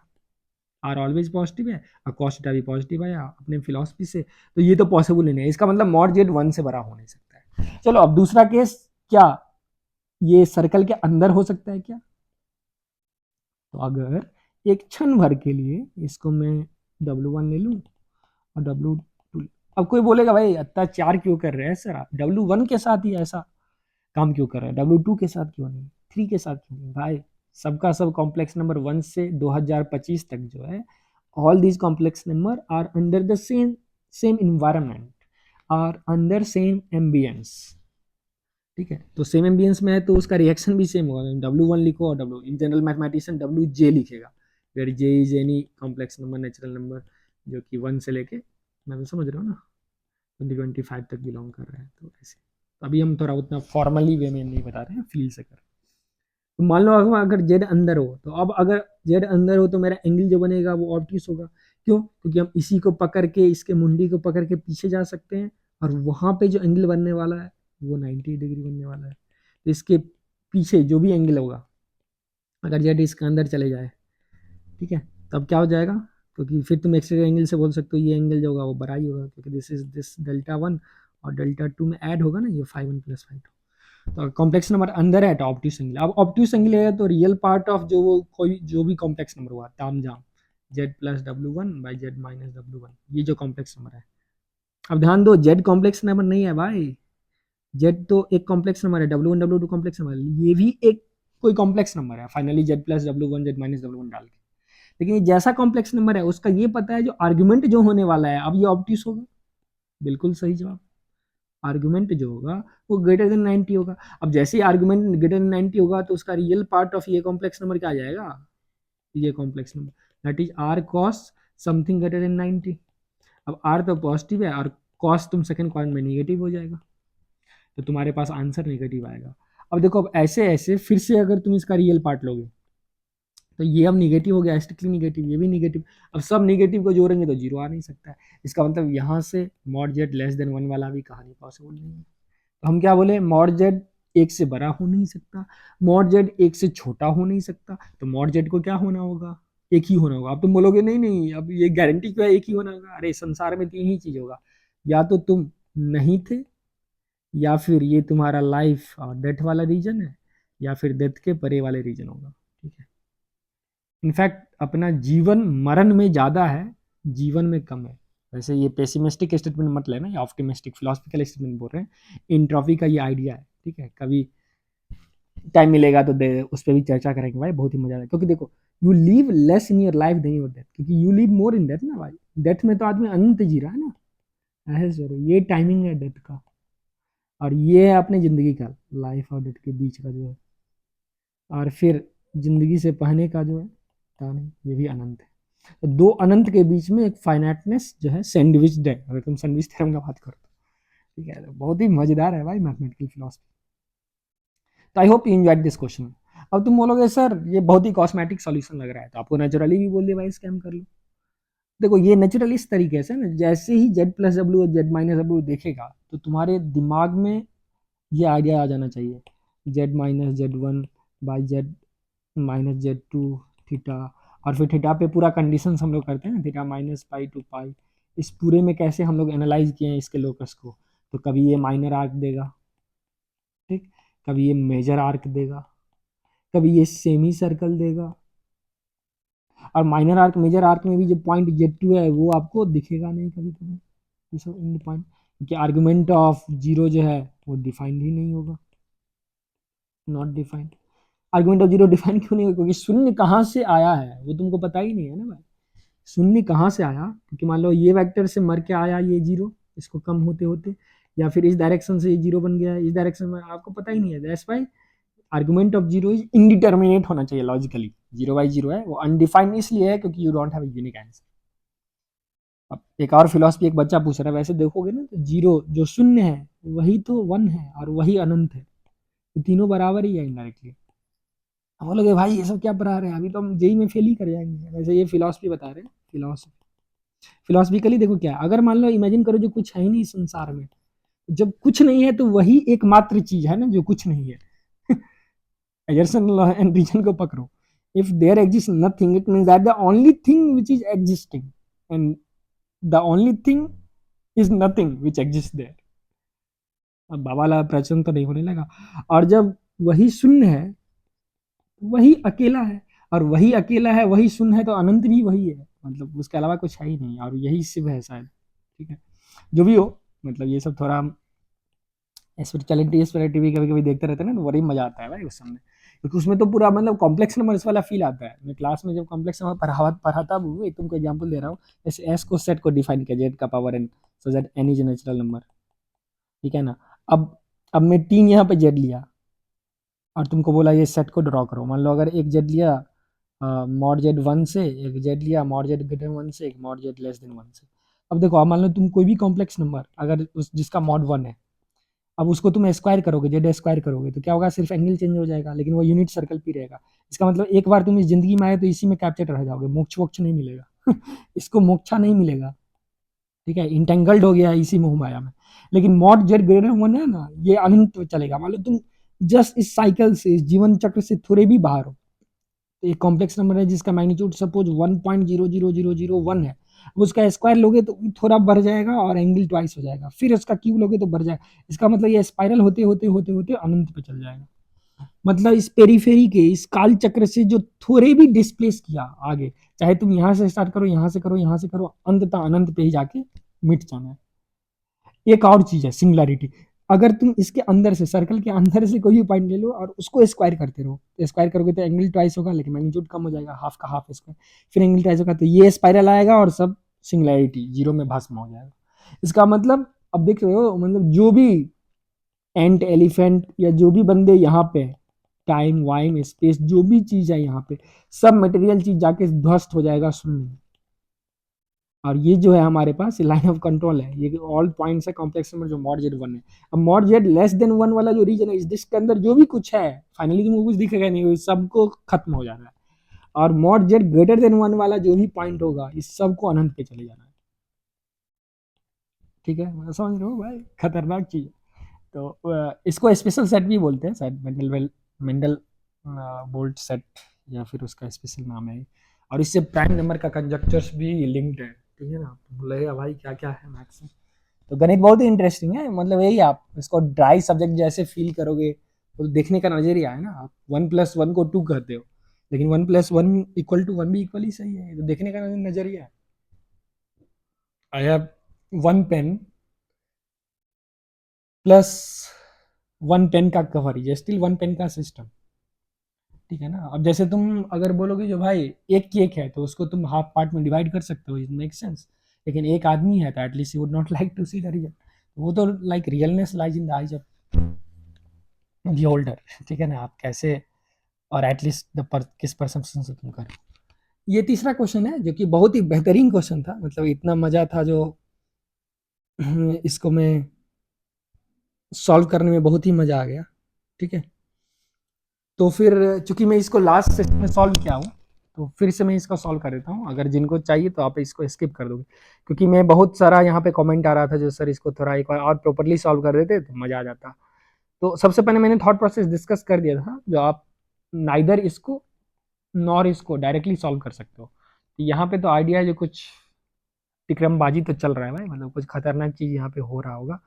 आर ऑलवेज पॉजिटिव है, और कॉस थीटा भी पॉजिटिव आया अपने फिलॉसफी से, तो ये तो पॉसिबल ही नहीं है, इसका मतलब मॉड जेड 1 से बड़ा हो नहीं सकता है। चलो अब दूसरा केस, क्या ये सर्कल के अंदर हो सकता है क्या? तो अगर एक क्षण भर के लिए इसको मैं W1 ले लूं और W2, अब कोई बोलेगा भाई अत्याचार क्यों कर रहे हैं सर आप, W1 के साथ ही ऐसा काम क्यों कर रहे हैं, W2 के साथ क्यों नहीं, 3 के साथ क्यों नहीं? भाई सबका सब कॉम्प्लेक्स नंबर 1 से 2025 तक जो है, all these complex number are under the same same environment, are under same ambience. ठीक है, तो सेम एम्बियंस में है तो उसका रिएक्शन भी सेम होगा। W1 लिखो और W in general mathematician WJ लिखेगा, where J is any complex number, natural number जो कि 1 से लेके, मैं तो समझ रहा हूँ ना, 2025 तक बिलोंग कर रहा है, तो ऐसे। तो अभी हम थोड़ा उतना फॉर्मली वे में नहीं बता रहे हैं, फील से कर। तो मान लो अगर जेड अंदर हो, तो अब अगर जेड अंदर हो तो मेरा एंगल जो बनेगा वो ऑब्ट्यूस होगा। क्यों? क्योंकि हम इसी को पकड़ के, इसके मुंडी को पकड़ के पीछे जा सकते हैं, और वहां पे जो एंगल बनने वाला है वो 90 डिग्री बनने वाला है। तो इसके पीछे जो भी एंगल होगा, अगर जेड इसके अंदर चले जाए, ठीक है, तब क्या हो जाएगा, क्योंकि फिर तुम एक्सटीरियर एंगल से बोल सकते हो ये एंगल जो होगा वो बड़ा ही होगा, क्योंकि दिस इज दिस डेल्टा 1 और डेल्टा 2 में ऐड होगा ना, ये 5 + 5। तो कॉम्प्लेक्स नंबर अंदर है तो ऑब्ट्यूस एंगल, अब ऑब्ट्यूस एंगल है तो रियल पार्ट ऑफ जो वो कोई जो भी कॉम्प्लेक्स नंबर हुआ ताम झाम, जेड प्लस W1/z-W1, ये जो कॉम्प्लेक्स नंबर है। अब ध्यान दो, जेड कॉम्प्लेक्स नंबर नहीं है भाई, जेड तो एक कॉम्प्लेक्स नंबर है, W1 W2 कॉम्प्लेक्स नंबर, ये भी एक कोई कॉम्प्लेक्स नंबर है finally, Z plus W1 z-W1 डाल के। लेकिन ये जैसा कॉम्प्लेक्स नंबर है उसका ये पता है जो आर्ग्यूमेंट जो होने वाला है, अब ये ऑब्ट्यूस होगा। बिल्कुल सही जवाब, आर्गुमेंट जो होगा वो ग्रेटर देन 90 होगा। अब जैसे ही आर्गुमेंट ग्रेटर देन 90 होगा तो उसका रियल पार्ट ऑफ ये कॉम्प्लेक्स नंबर क्या आ जाएगा, ये complex number, that is R cos something greater than 90। अब आर तो पॉजिटिव है और कॉस तुम सेकंड क्वाड्रेंट में नेगेटिव हो जाएगा, तो तुम्हारे पास आंसर नेगेटिव आएगा। अब देखो, अब ऐसे ऐसे फिर से अगर तुम इसका रियल पार्ट लोगे तो ये अब निगेटिव हो गया, स्ट्रिक्टली निगेटिव, ये भी निगेटिव, अब सब निगेटिव को जोड़ेंगे तो 0 आ नहीं सकता है। इसका मतलब यहाँ से मॉड जेड लेस देन 1 वाला भी कहानी पॉसिबल नहीं है। तो हम क्या बोले, मॉड जेड एक से बड़ा हो नहीं सकता, मॉड जेड एक से छोटा हो नहीं सकता, तो मॉड जेड को क्या होना होगा, एक ही होना होगा। अब तुम बोलोगे नहीं नहीं अब ये गारंटी क्यों है एक ही होना होगा, अरे संसार में तीन ही चीज होगा, या तो तुम नहीं थे, या फिर ये तुम्हारा लाइफ और डेथ वाला रीजन है, या फिर डेथ के परे वाले रीजन होगा। ठीक है, इनफैक्ट अपना जीवन मरण में ज्यादा है, जीवन में कम है। वैसे ये पेसिमिस्टिक स्टेटमेंट मत लेना, ये ऑप्टिमिस्टिक फिलोसफिकल स्टेटमेंट बोल रहे हैं। एंट्रोपी का ये आइडिया है। ठीक है, कभी टाइम मिलेगा तो उस पर भी चर्चा करेंगे भाई, बहुत ही मजा आएगा। क्योंकि देखो you live less in your life than your death, क्योंकि you live more in death ना भाई, डेथ में तो आदमी अनंत जी रहा है ना, ऐसे जरूर ये टाइमिंग है डेथ का, और ये है अपने जिंदगी का लाइफ और डेथ के बीच का जो है, और फिर जिंदगी से पहले का जो है पता नहीं, ये भी अनंत है। तो दो अनंत के बीच में एक फाइनाइटनेस जो है सैंडविच्ड है, अगर तुम सैंडविच थ्योरम का बात करो तो। ठीक है, तो बहुत ही मजेदार है भाई मैथमेटिकल फिलोसफी। तो I hope you enjoyed this question. अब तुम बोलोगे सर ये बहुत ही कॉस्मेटिक सॉल्यूशन लग रहा है, तो आपको नेचुरली भी बोल दिया भाई स्कैम कर लो। देखो ये नेचुरल इस तरीके से ना, जैसे ही जेड प्लस डब्ल्यू और जेड माइनस डब्ल्यू देखेगा तो तुम्हारे दिमाग में ये आइडिया आ जाना चाहिए, Z minus Z one by Z minus Z two theta, और फिर थीटा पे पूरा कंडीशन हम लोग करते हैं ना, थीटा माइनस पाई टू पाई, इस पूरे में कैसे हम लोग एनालाइज किए हैं इसके लोकस को। तो कभी ये माइनर आर्क देगा, ठीक, कभी ये मेजर आर्क देगा, कभी ये सेमी सर्कल देगा, और माइनर आर्क मेजर आर्क में भी जो पॉइंट जेड टू है वो आपको दिखेगा नहीं कभी कभी, ये सब इन पॉइंट, क्योंकि आर्गुमेंट ऑफ जीरो जो है वो डिफाइंड ही नहीं होगा, not defined. Argument of zero define क्यों नहीं होगा, क्योंकि शून्य कहाँ से आया है वो तुमको पता ही नहीं है ना भाई। शून्य कहाँ से आया, क्योंकि मान लो ये वेक्टर से मर के आया ये जीरो, इसको कम होते होते, या फिर इस डायरेक्शन से ये जीरो बन गया, इस डायरेक्शन में आपको पता ही नहीं है। That's why argument of zero is indeterminate होना चाहिए लॉजिकली, जीरो बाई जीरो है, वो अनडिफाइंड इसलिए है क्योंकि you don't have unique answer. अब एक और फिलोसफी एक बच्चा पूछ रहा है, वैसे देखोगे ना तो जीरो जो शून्य है वही तो वन है और वही अनंत है, तो तीनों बराबर ही है इनडायरेक्टली। हम बोलोगे भाई ये सब क्या पढ़ा रहे हैं, अभी तो हम जेई में फेल ही कर जाएंगे। वैसे ये फिलोसफी बता रहे हैं, फिलोसफी फिलोसफिकली देखो क्या, अगर मान लो इमेजिन करो जो कुछ है ही नहीं संसार में, जब कुछ नहीं है तो वही एकमात्र चीज है ना जो कुछ नहीं है। एजर्सन लॉ एंड रीजन को पकड़ो, if there exist nothing it means that the only thing which is existing, and the only thing is nothing which exist there. अब बाबा वाला प्रश्न तो नहीं होने लगा। और जब वही शून्य है वही अकेला है, और वही अकेला है वही शून्य है, तो अनंत भी वही है, मतलब उसके अलावा कुछ है ही नहीं, और यही शिव है शायद। ठीक है, जो भी हो, मतलब ये सब थोड़ा स्पिरिचुअलिटी स्पिरिटी भी कभी कभी देखते रहते हैं ना, तो बड़ी मजा आता है भाई उस समय, क्योंकि उसमें तो पूरा मतलब कॉम्प्लेक्स नंबर्स वाला फील आता है। मैं क्लास में जब कॉम्प्लेक्स नंबर पढ़ाता हूँ, एक तुमको एग्जाम्पल दे रहा हूँ, जैसे एस को सेट को डिफाइन किया जेड का power N, so that N is natural number. ठीक है ना, अब मैं तीन यहाँ पे जेड लिया और तुमको बोला ये सेट को ड्रॉ करो। मान लो अगर एक जेड लिया मॉड जेड वन से, एक जेड लिया मॉड जेड ग्रेटर वन से, एक mod Z less than one से। अब देखो, अब मान लो तुम कोई भी कॉम्प्लेक्स नंबर अगर उस जिसका मॉड वन है, अब उसको तुम स्क्वायर करोगे, जेड स्क्वायर करोगे, तो क्या होगा, सिर्फ एंगल चेंज हो जाएगा लेकिन वो यूनिट सर्कल पे रहेगा। इसका मतलब एक बार तुम इस जिंदगी में आए तो इसी में कैप्चर रह जाओगे, मोक्ष वोक्ष नहीं मिलेगा। इसको मोक्षा नहीं मिलेगा। ठीक है, इंटेंगल्ड हो गया इसी मोह माया में। लेकिन मॉड जेड ग्रेटर वन है ना, ये अनंत चलेगा। मान लो तुम जस्ट इस साइकिल से, इस जीवन चक्र से थोड़े भी बाहर हो, तो एक कॉम्प्लेक्स नंबर है जिसका मैग्नीट्यूड सपोज 1.00001 है, उसका स्क्वायर लोगे तो थोड़ा बढ़ जाएगा और एंगल ट्वाइस हो जाएगा, फिर उसका क्यूब लोगे तो बढ़ जाएगा। इसका मतलब ये स्पाइरल होते होते होते होते अनंत पे चल जाएगा। मतलब इस पेरीफेरी के, इस काल चक्र से जो थोड़े भी डिस्प्लेस किया आगे, चाहे तुम यहां से स्टार्ट करो, यहां से करो, यहां से करो, अंततः अनंत पे ही जाके मिट जाना है। एक और चीज है सिंगुलैरिटी, अगर तुम इसके अंदर से, सर्कल के अंदर से कोई भी पॉइंट ले लो और उसको स्क्वायर करते रहो, तो स्क्वायर करोगे तो एंगल ट्वाइस होगा लेकिन मैग्नीट्यूड कम हो जाएगा, हाफ का हाफ स्क्वायर, फिर एंगल ट्वाइस होगा, तो ये स्पाइरल आएगा और सब सिंगुलैरिटी जीरो में भस्म हो जाएगा। इसका मतलब अब देख रहे हो, मतलब जो भी एंट एलिफेंट या जो भी बंदे यहाँ पे, टाइम वाइम स्पेस जो भी चीज है यहाँ पे, सब मटेरियल चीज जाके ध्वस्त हो जाएगा शून्य। और ये जो है हमारे पास लाइन ऑफ कंट्रोल है, ये ऑल पॉइंट्स है कॉम्प्लेक्स नंबर जो मॉड जेड वन है। अब mod Z less than one वाला जो रीजन है, इस डिस्क के अंदर जो भी कुछ है फाइनली तुमको कुछ दिखेगा नहीं, सबको खत्म हो जाना है। और mod Z greater than one वाला जो भी पॉइंट होगा इस सबको अनंत पे चले जाना है। ठीक है, मैं समझ रहा हूँ भाई, खतरनाक चीज है। तो इसको स्पेशल सेट भी बोलते हैं शायद, मेंडल बोल्ट सेट, या फिर उसका स्पेशल नाम है। और इससे प्राइम नंबर का कंजक्टर्स भी लिंक्ड है, ठीक है ना। तो बोले भाई क्या क्या है मैथ्स में। तो गणित बहुत ही इंटरेस्टिंग है, मतलब यही आप इसको ड्राई सब्जेक्ट जैसे फील करोगे, तो देखने का नजरिया है ना। आप 1+1 को 2 कहते हो, लेकिन 1+1 = 1 भी इक्वली सही है, तो देखने का नजरिया है। I have 1 pen plus 1 pen का कवर, ये स्टिल 1 पेन का सिस्टम, ठीक है ना। अब जैसे तुम अगर बोलोगे जो भाई एक केक है, तो उसको तुम हाफ पार्ट में डिवाइड कर सकते हो, इट मेक सेंस। लेकिन एक आदमी है, तो at least you would not like to see the real. वो तो like realness lies in the eyes of the holder, ठीक है ना। आप कैसे, और एटलीस्ट किस परसेप्शन से तुम करो। ये तीसरा क्वेश्चन है, जो कि बहुत ही बेहतरीन क्वेश्चन था, मतलब इतना मजा था जो इसको मैं सॉल्व करने में बहुत ही मजा आ गया, ठीक है। तो फिर चूंकि मैं इसको लास्ट सेशन में सॉल्व किया हूँ, तो फिर से मैं इसको सॉल्व कर देता हूँ। अगर जिनको चाहिए तो आप इसको स्किप कर दोगे, क्योंकि मैं बहुत सारा यहाँ पे कमेंट आ रहा था जो सर इसको थोड़ा एक बार और प्रॉपरली सॉल्व कर देते तो मजा आ जाता। तो सबसे पहले मैंने थॉट प्रोसेस डिस्कस कर दिया था, जो आप नाइदर इसको नॉर इसको डायरेक्टली सॉल्व कर सकते हो। तो यहाँ पे तो आइडिया है, जो कुछ टिकरमबाजी तो चल रहा है भाई, मतलब कुछ खतरनाक चीज यहाँ पे हो रहा होगा,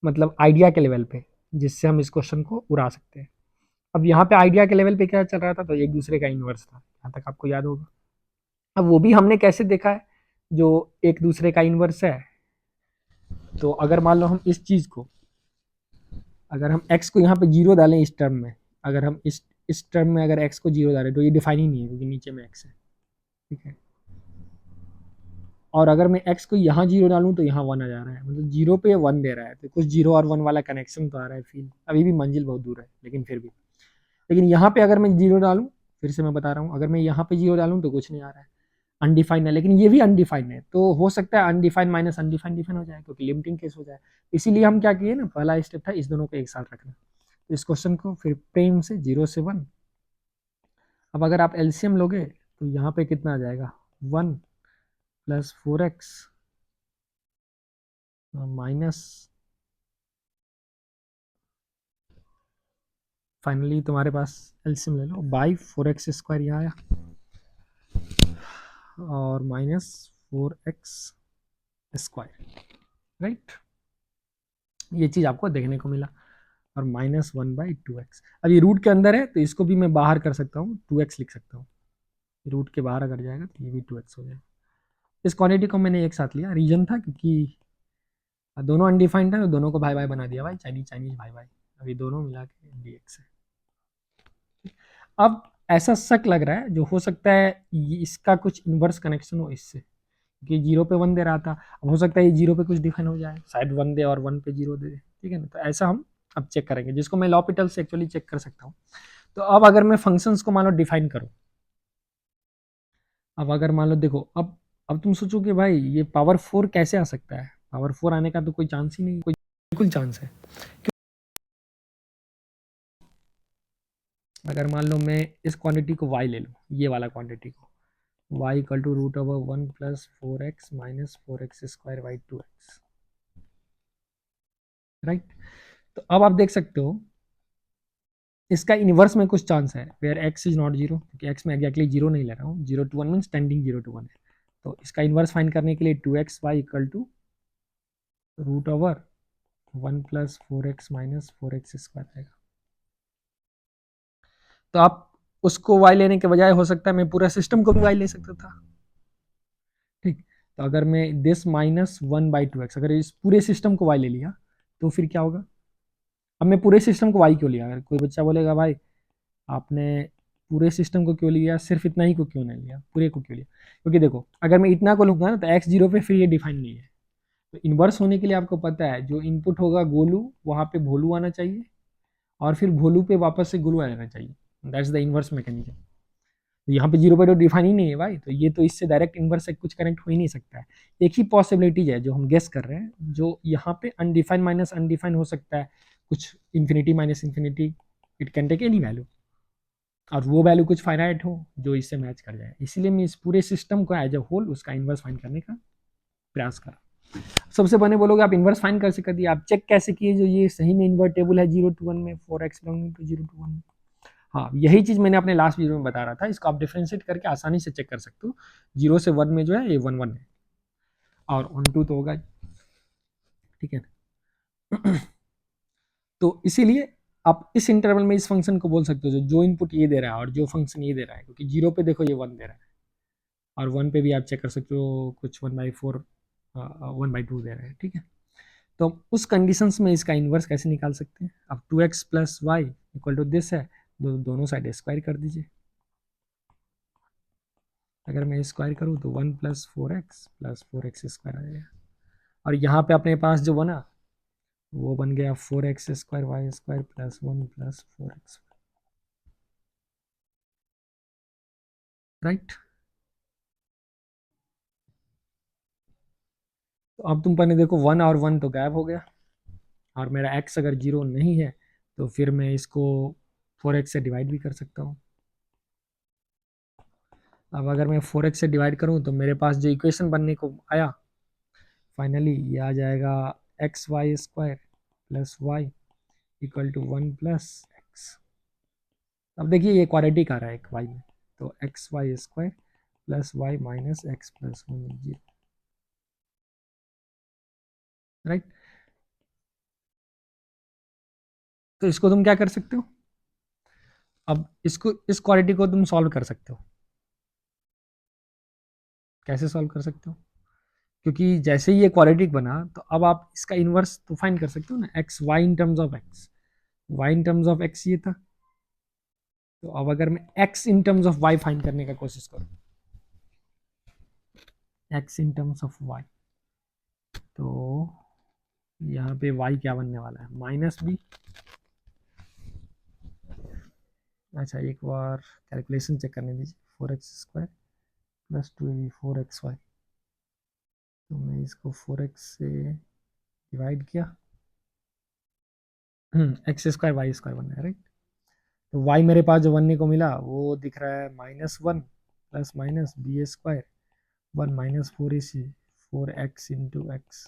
मतलब आइडिया के लेवल पे, जिससे हम इस क्वेश्चन को उड़ा सकते हैं। अब यहाँ पे आइडिया के लेवल पे क्या चल रहा था, तो एक दूसरे का इन्वर्स था, यहाँ तक आपको याद होगा। अब वो भी हमने कैसे देखा है, जो एक दूसरे का इन्वर्स है। तो अगर मान लो हम इस चीज को, अगर हम x को यहाँ पे 0 डालें इस टर्म में, अगर हम इस टर्म में अगर x को 0 डालें, तो ये डिफाइन ही नहीं है, क्योंकि नीचे में x है, ठीक है। और अगर मैं x को यहाँ 0 डालूं, तो यहाँ 1 आ जा रहा है, मतलब 0 पे 1 दे रहा है, तो कुछ 0 और 1 वाला कनेक्शन तो आ रहा है फील। अभी भी मंजिल बहुत दूर है, लेकिन फिर भी। लेकिन यहाँ पे अगर मैं 0 डालूं, फिर से मैं बता रहा हूँ, अगर मैं यहाँ पे 0 डालूं तो कुछ नहीं आ रहा है, अनडिफाइंड है। लेकिन ये भी अनडिफाइंड है, तो हो सकता है अनडिफाइंड माइनस अनडिफाइंड डिफाइन हो जाए, क्योंकि लिमिटिंग केस हो जाए। इसीलिए हम क्या किए ना, पहला स्टेप था इस दोनों को एक साथ रखना। तो इस क्वेश्चन को फिर प्रेम से 0 से 1। अब अगर आप एलसीएम लोगे, तो यहाँ पे कितना आ जाएगा, 1+4x माइनस, फाइनली तुम्हारे पास एलसीएम ले लो, बाई 4x² यहाँ आया, और -4x², राइट। ये चीज आपको देखने को मिला, और -1/2x। अब ये रूट के अंदर है, तो इसको भी मैं बाहर कर सकता हूँ, 2x लिख सकता हूँ। रूट के बाहर अगर जाएगा तो ये भी 2x हो जाएगा। इस क्वांटिटी को मैंने एक साथ लिया, रीजन था क्योंकि दोनों अनडिफाइंड है, तो दोनों को भाई भाई बना दिया भाई, चाइनीज चाइनीज भाई भाई, अभी दोनों मिला के dx है। अब ऐसा शक लग रहा है, जो हो सकता है ये इसका कुछ इनवर्स कनेक्शन हो इससे, कि 0 पे 1 दे रहा था, अब हो सकता है ये 0 पे कुछ डिफाइन हो जाए, शायद 1 दे और 1 पे 0 दे दे, ठीक है ना। तो ऐसा हम अब चेक करेंगे, जिसको मैं लॉपिटल से एक्चुअली चेक कर सकता हूँ। तो अब अगर मैं फंक्शंस को मान लो डिफाइन करूँ, अब अगर मान लो देखो, अब तुम सोचो कि भाई ये पावर 4 कैसे आ सकता है, पावर 4 आने का तो कोई चांस ही नहीं, कोई बिल्कुल चांस है। अगर मान लो मैं इस क्वांटिटी को y ले लूँ, ये वाला क्वांटिटी को, y = √1+4x - 4x²/2x, राइट। तो अब आप देख सकते हो, इसका इनवर्स में कुछ चांस है, वेयर x इज नॉट 0, क्योंकि x में एग्जैक्टली 0 नहीं ले रहा हूँ, 0 to 1 मीन्स टेंडिंग 0 to 1 है। तो इसका इनवर्स फाइंड करने के लिए 2xy = √1+4x - 4x² आएगा। तो आप उसको y लेने के बजाय हो सकता है मैं पूरा सिस्टम को भी y ले सकता था, ठीक। तो अगर मैं दिस -1/2x, अगर इस पूरे सिस्टम को y ले लिया, तो फिर क्या होगा। अब मैं पूरे सिस्टम को y क्यों लिया, अगर कोई बच्चा बोलेगा भाई आपने पूरे सिस्टम को क्यों लिया, सिर्फ इतना ही को क्यों नहीं लिया, पूरे को क्यों लिया। क्योंकि देखो, अगर मैं इतना को लूंगा ना, तो x 0 पे फिर ये डिफाइन नहीं है। तो इन्वर्स होने के लिए आपको पता है, जो इनपुट होगा गोलू, वहां पे भोलू आना चाहिए, और फिर भोलू पे वापस से गोलू आ जाना चाहिए। That's the inverse mechanism. तो यहाँ पे 0 पे तो डिफाइन ही नहीं है भाई, तो ये तो इससे डायरेक्ट इन्वर्स से कुछ कनेक्ट हो ही नहीं सकता है। एक ही पॉसिबिलिटीज है जो हम गेस कर रहे हैं, जो यहाँ पे अनडिफाइन माइनस अनडिफाइन हो सकता है, कुछ infinity minus infinity, it can take any value, और वो वैल्यू कुछ फाइनाइट हो जो इससे मैच कर जाए। इसीलिए मैं इस पूरे सिस्टम को एज अ होल उसका इन्वर्स फाइंड करने का प्रयास कर रहा हूँ। सबसे पहले बोलोगे आप इन्वर्स फाइंड कैसे कर दिए, आप चेक कैसे किए जो ये सही में इन्वर्टेबल है 0 to 1 में, 4x बिलोंगिंग टू 0 to 1। हाँ, यही चीज मैंने अपने लास्ट वीडियो में बता रहा था, इसको आप डिफरेंशिएट करके आसानी से चेक कर सकते हो। 0 से 1 में जो है ये 1 1 है और 1 2 तो होगा, ठीक है ना। तो इसीलिए आप इस इंटरवल में इस फंक्शन को बोल सकते हो जो इनपुट ये दे रहा है और जो फंक्शन ये दे रहा है, क्योंकि 0 पे देखो ये 1 दे रहा है और 1 पे भी आप चेक कर सकते हो कुछ 1/4 1/2 दे रहा है, ठीक है। तो हम उस कंडीशंस में इसका इन्वर्स कैसे निकाल सकते हैं, अब 2x plus Y equal to this है, दोनों साइड स्क्वायर कर दीजिए। अगर मैं स्क्वायर करूँ तो 1 प्लस 4x स्क्वायर आ जाएगा, और यहाँ पे अपने पास जो बना वो बन गया 4x square Y square plus 1 plus 4x, right. तो अब तुम पहले देखो 1 और 1 तो गायब हो गया, और मेरा x अगर 0 नहीं है तो फिर मैं इसको 4x से डिवाइड भी कर सकता हूँ। अब अगर मैं 4x से डिवाइड करूँ तो मेरे पास जो इक्वेशन बनने को आया फाइनली ये आ जाएगा x Y square plus Y equal to 1 plus X. अब देखिए ये क्वाड्रेटिक आ रहा है एक वाई में, तो X Y square plus Y minus X plus 1 0, right. तो इसको तुम क्या कर सकते हो, अब इसको इस क्वाड्रेटिक को तुम सॉल्व कर सकते हो। कैसे सॉल्व कर सकते हो, क्योंकि जैसे ही ये क्वाड्रेटिक बना तो अब आप इसका इन्वर्स तो फाइंड कर सकते हो ना, X Y in terms of X, Y in terms of X ये था। तो अब अगर मैं X in terms of Y find करने का कोशिश करूँ, X in terms of Y, तो यहाँ पे y क्या बनने वाला है, माइनस बी। अच्छा एक बार कैलकुलेशन चेक करने दीजिए, 4x square plus 2ab 4xy, तो मैं इसको 4x से डिवाइड किया, एक्स स्क्वायर वाई स्क्वायर बन रहा है, राइट। तो y मेरे पास जो बनने को मिला वो दिख रहा है -1 plus minus B square 1 minus 4ac 4x into X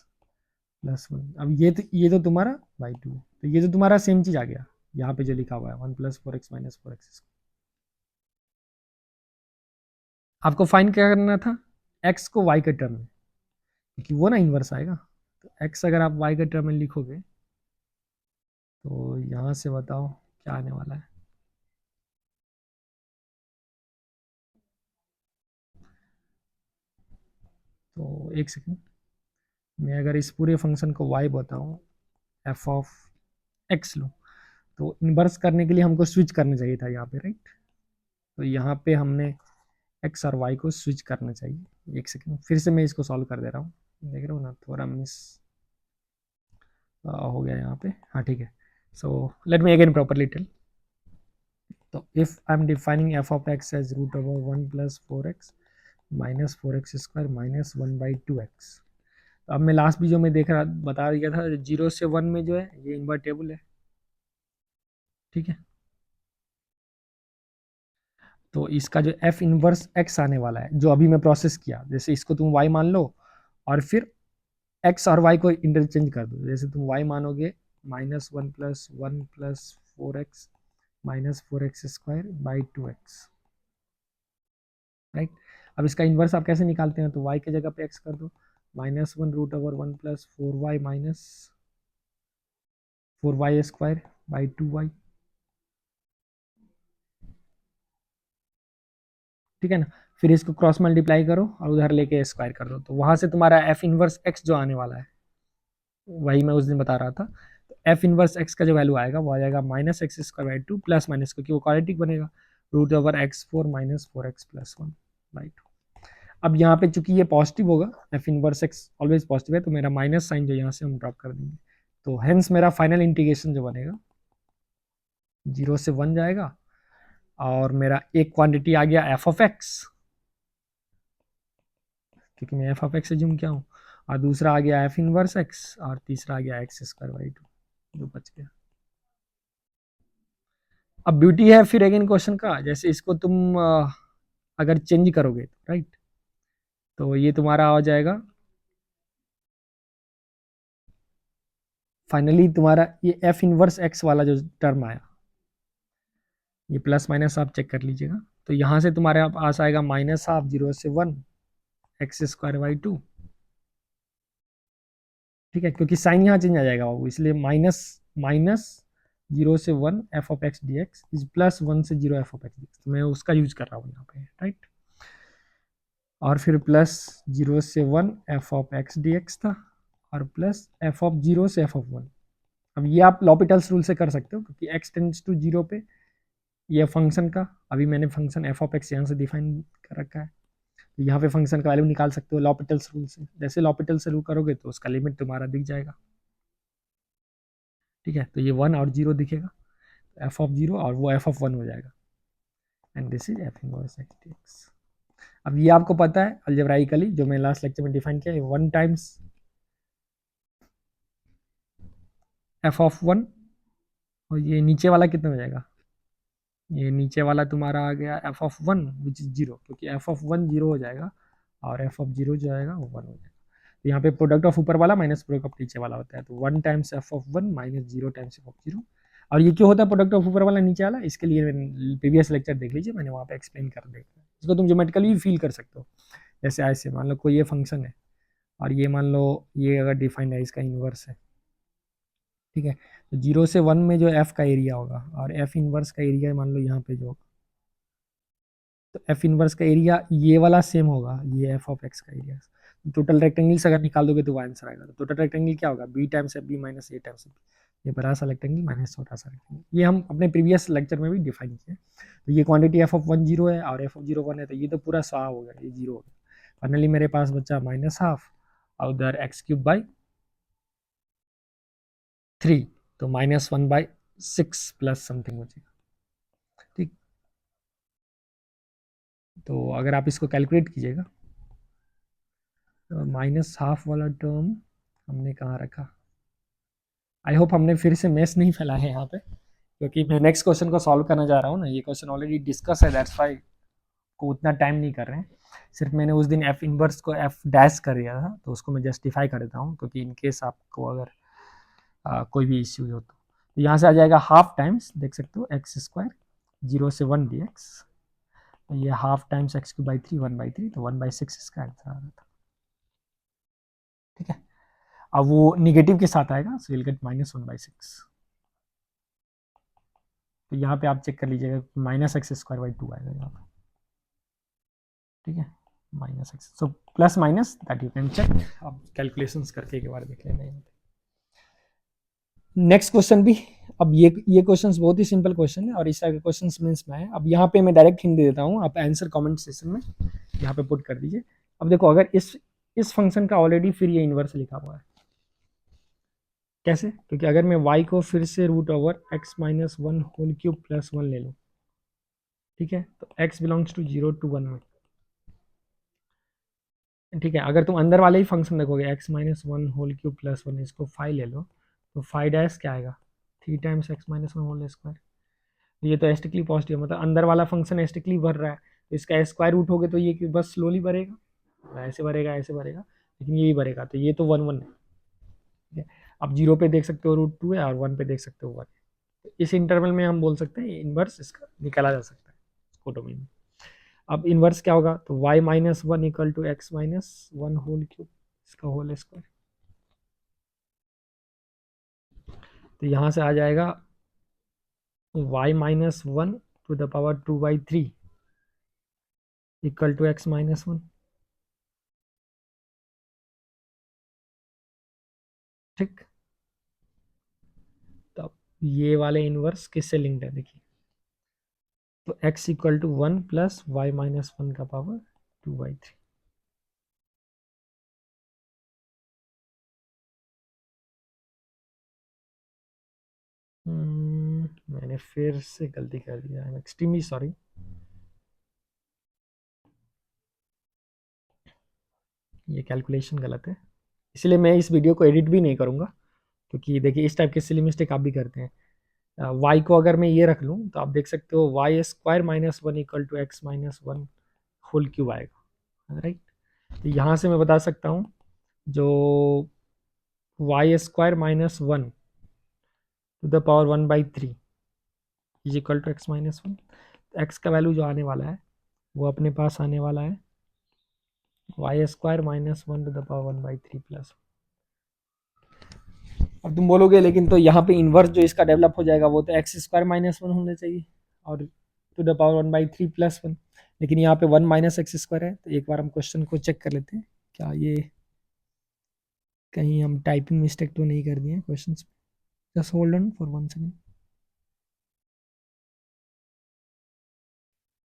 plus 1। अब ये तो तुम्हारा बाई 2, तो ये तो तुम्हारा सेम चीज आ गया यहाँ पे जो लिखा हुआ है 1 प्लस 4x माइनस 4x। आपको फाइंड क्या करना था, x को y के टर्म में, क्योंकि वो ना इन्वर्स आएगा। तो x अगर आप y के टर्म में लिखोगे तो यहाँ से बताओ क्या आने वाला है। तो एक सेकंड, मैं अगर इस पूरे फंक्शन को y बताऊँ, एफ ऑफ एक्स लूँ, तो इन्वर्स करने के लिए हमको स्विच करना चाहिए था यहाँ पे, राइट। तो यहाँ पे हमने x और y को स्विच करना चाहिए। एक सेकंड फिर से मैं इसको सॉल्व कर दे रहा हूँ, देख रहे हो ना थोड़ा मिस हो गया यहाँ पे, हाँ ठीक है। So let me again properly tell, तो if I am defining f of x as root over 1 plus 4x minus 4x square minus 1/2x। तो अब मैं लास्ट वीडियो में देख रहा बता दिया था 0 से 1 में जो है ये इन्वर्टेबल है, ठीक है। तो इसका जो एफ इनवर्स एक्स आने वाला है जो अभी मैं प्रोसेस किया, जैसे इसको तुम वाई मान लो और फिर एक्स और वाई को इंटरचेंज कर दो, जैसे तुम वाई मानोगे -1 plus 1 plus 4x minus 4x square by 2x, right. अब इसका इन्वर्स आप कैसे निकालते हैं, तो y के जगह पे x कर दो, -1 root over 1 plus 4y minus 4y square by 2y, ठीक है ना। फिर इसको क्रॉस मल्टीप्लाई करो और उधर लेके स्क्वायर कर दो, तो वहां से तुम्हारा एफ इनवर्स एक्स जो आने वाला है वही मैं उस दिन बता रहा था। तो एफ इनवर्स एक्स का जो वैल्यू आएगा वो आ जाएगा -x square by 2 plus minus, क्योंकि वो क्वाड्रेटिक बनेगा, root over x4 minus 4x plus 1 by 2। अब यहाँ पे चूंकि ये पॉजिटिव होगा, F inverse X always positive है, तो मेरा माइनस साइन जो यहाँ से हम ड्रॉप कर देंगे, तो हेंस मेरा फाइनल इंटीग्रेशन जो बनेगा 0 से 1 जाएगा, और मेरा एक क्वांटिटी आ गया एफ ऑफ एक्स, क्योंकि मैं एफ ऑफ एक्स से जूम किया हूँ, और दूसरा आ गया एफ इनवर्स एक्स, और तीसरा आ गया एक्स स्क्वायर बाई 2 जो बच गया। अब ब्यूटी है फिर अगेन क्वेश्चन का, जैसे इसको तुम अगर चेंज करोगे राइट, तो ये तुम्हारा आ जाएगा फाइनली तुम्हारा ये एफ इनवर्स एक्स वाला जो टर्म आया, ये प्लस माइनस आप चेक कर लीजिएगा, तो यहाँ से तुम्हारे पास आएगा माइनस हाफ 0 से 1 एक्स स्क्वायर बाई 2। ठीक है, क्योंकि साइन यहाँ चेंज आ जाएगा बाबू, इसलिए माइनस माइनस 0 से 1 F of x d x is plus 1 से 0 F of x d x, तो मैं उसका यूज कर रहा हूँ यहाँ पे, राइट। और फिर प्लस 0 से 1 F of x d x था, और प्लस एफ ऑफ 0 से एफ ऑफ 1। अब ये आप लॉपिटल्स रूल से कर सकते हो, क्योंकि एक्स टेंड्स टू 0 पे ये फंक्शन का, अभी मैंने फंक्शन एफ ऑफ एक्स यहाँ से डिफाइन कर रखा है, तो यहाँ पे फंक्शन का वैल्यू निकाल सकते हो लॉपिटल्स रूल से। जैसे लॉपिटल से रूल करोगे तो उसका लिमिट तुम्हारा दिख जाएगा। ठीक है, तो ये 1 और 0 दिखेगा, एफ ऑफ 0 और वो एफ ऑफ 1 हो जाएगा, and this is F inverse x d x. अब ये आपको पता है अलजेब्राइकली, जो मैं लास्ट लेक्चर में डिफाइन किया है, 1 टाइम्स एफ ऑफ 1, और ये नीचे वाला कितना हो जाएगा, ये नीचे वाला तुम्हारा आ गया एफ ऑफ 1 विच इज 0, क्योंकि एफ ऑफ 1 0 हो जाएगा और एफ ऑफ 0 जो आएगा वो 1 हो जाएगा। तो यहाँ पे प्रोडक्ट ऑफ ऊपर वाला माइनस प्रोडक्ट ऑफ नीचे वाला होता है, तो 1 times f of 1 minus 0 times f of 0। और ये क्यों होता है प्रोडक्ट ऑफ ऊपर वाला नीचे वाला, इसके लिए प्रीवियस लेक्चर देख लीजिए, मैंने वहाँ पे एक्सप्लेन कर दिया। इसको तुम ज्योमेट्रिकली भी फील कर सकते हो, जैसे ऐसे मान लो कोई ये फंक्शन है, और ये मान लो ये अगर डिफाइंड है, इसका इन्वर्स है। ठीक है, तो 0 से 1 में जो एफ का एरिया होगा, और एफ इनवर्स का एरिया मान लो यहाँ पे जो, तो एफ इनवर्स का एरिया ये वाला सेम होगा, ये एफ ऑफ एक्स का एरिया। टोटल रेक्टेंगल से अगर निकाल दोगे तो वो आंसर आएगा। तो टोटल रेक्टेंगल क्या होगा, B times F B minus A times F, ये बड़ा सा रेक्टेंगल माइनस छोटा सा रेक्टेंगल। ये हम अपने प्रीवियस लेक्चर में भी डिफाइन किए। तो ये क्वांटिटी एफ ऑफ 1 0 है और एफ ऑफ 0 1 है, तो ये तो पूरा 100 हो गया, ये 0 हो गया। फाइनली मेरे पास बचा माइनस हाफ और उधर एक्स क्यूब बाई 3, तो माइनस 1 बाई 6 प्लस समथिंग बचेगा। ठीक, तो अगर आप इसको कैलकुलेट कीजिएगा, तो माइनस हाफ वाला टर्म हमने कहाँ रखा, आई होप हमने फिर से मैथ्स नहीं फैला है यहाँ पे, क्योंकि मैं नेक्स्ट क्वेश्चन को सॉल्व करना जा रहा हूँ ना, ये क्वेश्चन ऑलरेडी डिस्कस है, दैट्स वाई को उतना टाइम नहीं कर रहे हैं। सिर्फ मैंने उस दिन एफ इनवर्स को एफ डैश कर दिया था, तो उसको मैं जस्टिफाई कर देता हूँ, क्योंकि इनकेस आपको अगर कोई भी इश्यू हो तो यहाँ से आ जाएगा हाफ टाइम्स, देख सकते हो एक्स स्क्वायर 0 से 1 डी एक्स, तो ये half times x cube by 3 1/3, तो 1/6 इसका आंसर आ रहा था। ठीक है, अब वो निगेटिव के साथ आएगा, सो विल गेट -1/6। तो यहाँ पे आप चेक कर लीजिएगा, माइनस एक्स स्क्वायर बाई 2 आएगा यहाँ पे। ठीक है, minus X, so plus minus that you can check, अब कैलकुलेशंस करके एक बार देख लेना है। नेक्स्ट क्वेश्चन भी, अब ये क्वेश्चंस बहुत ही सिंपल क्वेश्चन है, और इस तरह के क्वेश्चंस मेंस में है। अब यहाँ पे मैं डायरेक्ट हिंट दे देता हूँ, आप आंसर कमेंट सेक्शन में यहाँ पे पुट कर दीजिए। अब देखो, अगर इस फंक्शन का ऑलरेडी फिर ये इन्वर्स लिखा हुआ है, कैसे, क्योंकि अगर मैं y को फिर से √(x-1 होल क्यूब प्लस 1 ले लूँ, ठीक है, तो x बिलोंग्स टू 0 to 1 में। ठीक है, अगर तुम अंदर वाले ही फंक्शन देखोगे x-1 होल क्यूब प्लस 1, इसको 5 ले लो, तो 5 डैश क्या आएगा, 3 टाइम्स x-1 होल स्क्वायर। ये तो एस्टिकली पॉजिटिव, मतलब अंदर वाला फंक्शन एस्टिकली बढ़ रहा है, तो इसका स्क्वायर रूट हो गया, तो ये बस स्लोली बढ़ेगा, ऐसे बढ़ेगा ऐसे बढ़ेगा, लेकिन ये भी बढ़ेगा, तो ये तो 1 1 है। ठीक है, अब 0 पे देख सकते हो √2 है, और 1 पे देख सकते हो 1 है, तो इस इंटरवल में हम बोल सकते हैं इनवर्स इसका निकाला जा सकता है इसको डोमेन में। अब इनवर्स क्या होगा, तो y-1 equal to x-1 whole cube, इसका होल स्क्वायर। तो यहाँ से आ जाएगा y-1 to the power 2/3 equal to x-1। ठीक, तो ये वाले इनवर्स किससे लिंक्ड है देखिए, तो x equal to 1 plus y-1 का पावर 2/3। मैंने फिर से गलती कर दिया, आई एम एक्सट्रीमली सॉरी। ये कैलकुलेशन गलत है, इसलिए मैं इस वीडियो को एडिट भी नहीं करूँगा, क्योंकि देखिए इस टाइप के सिली मिस्टेक आप भी करते हैं। y को अगर मैं ये रख लूँ, तो आप देख सकते हो y² -1 equal to x-1 whole cube आएगा, राइट। तो यहाँ से मैं बता सकता हूँ, जो y² -1 to the power 1/3 is equal to X minus one. एक्स का वैल्यू जो आने वाला है वो अपने पास आने वाला है Y square minus one to the power 1/3 plus. अब तुम बोलोगे लेकिन तो यहाँ पे इन्वर्स जो इसका डेवलप हो जाएगा वो तो एक्स स्क्वायर माइनस वन होना चाहिए और to the power 1/3 plus one, लेकिन यहाँ पे 1 माइनस एक्स स्क्वायर है। तो एक बार हम क्वेश्चन को चेक कर लेते हैं क्या ये कहीं हम टाइपिंग मिस्टेक तो नहीं कर दिए क्वेश्चन में। Just hold on for 1 second.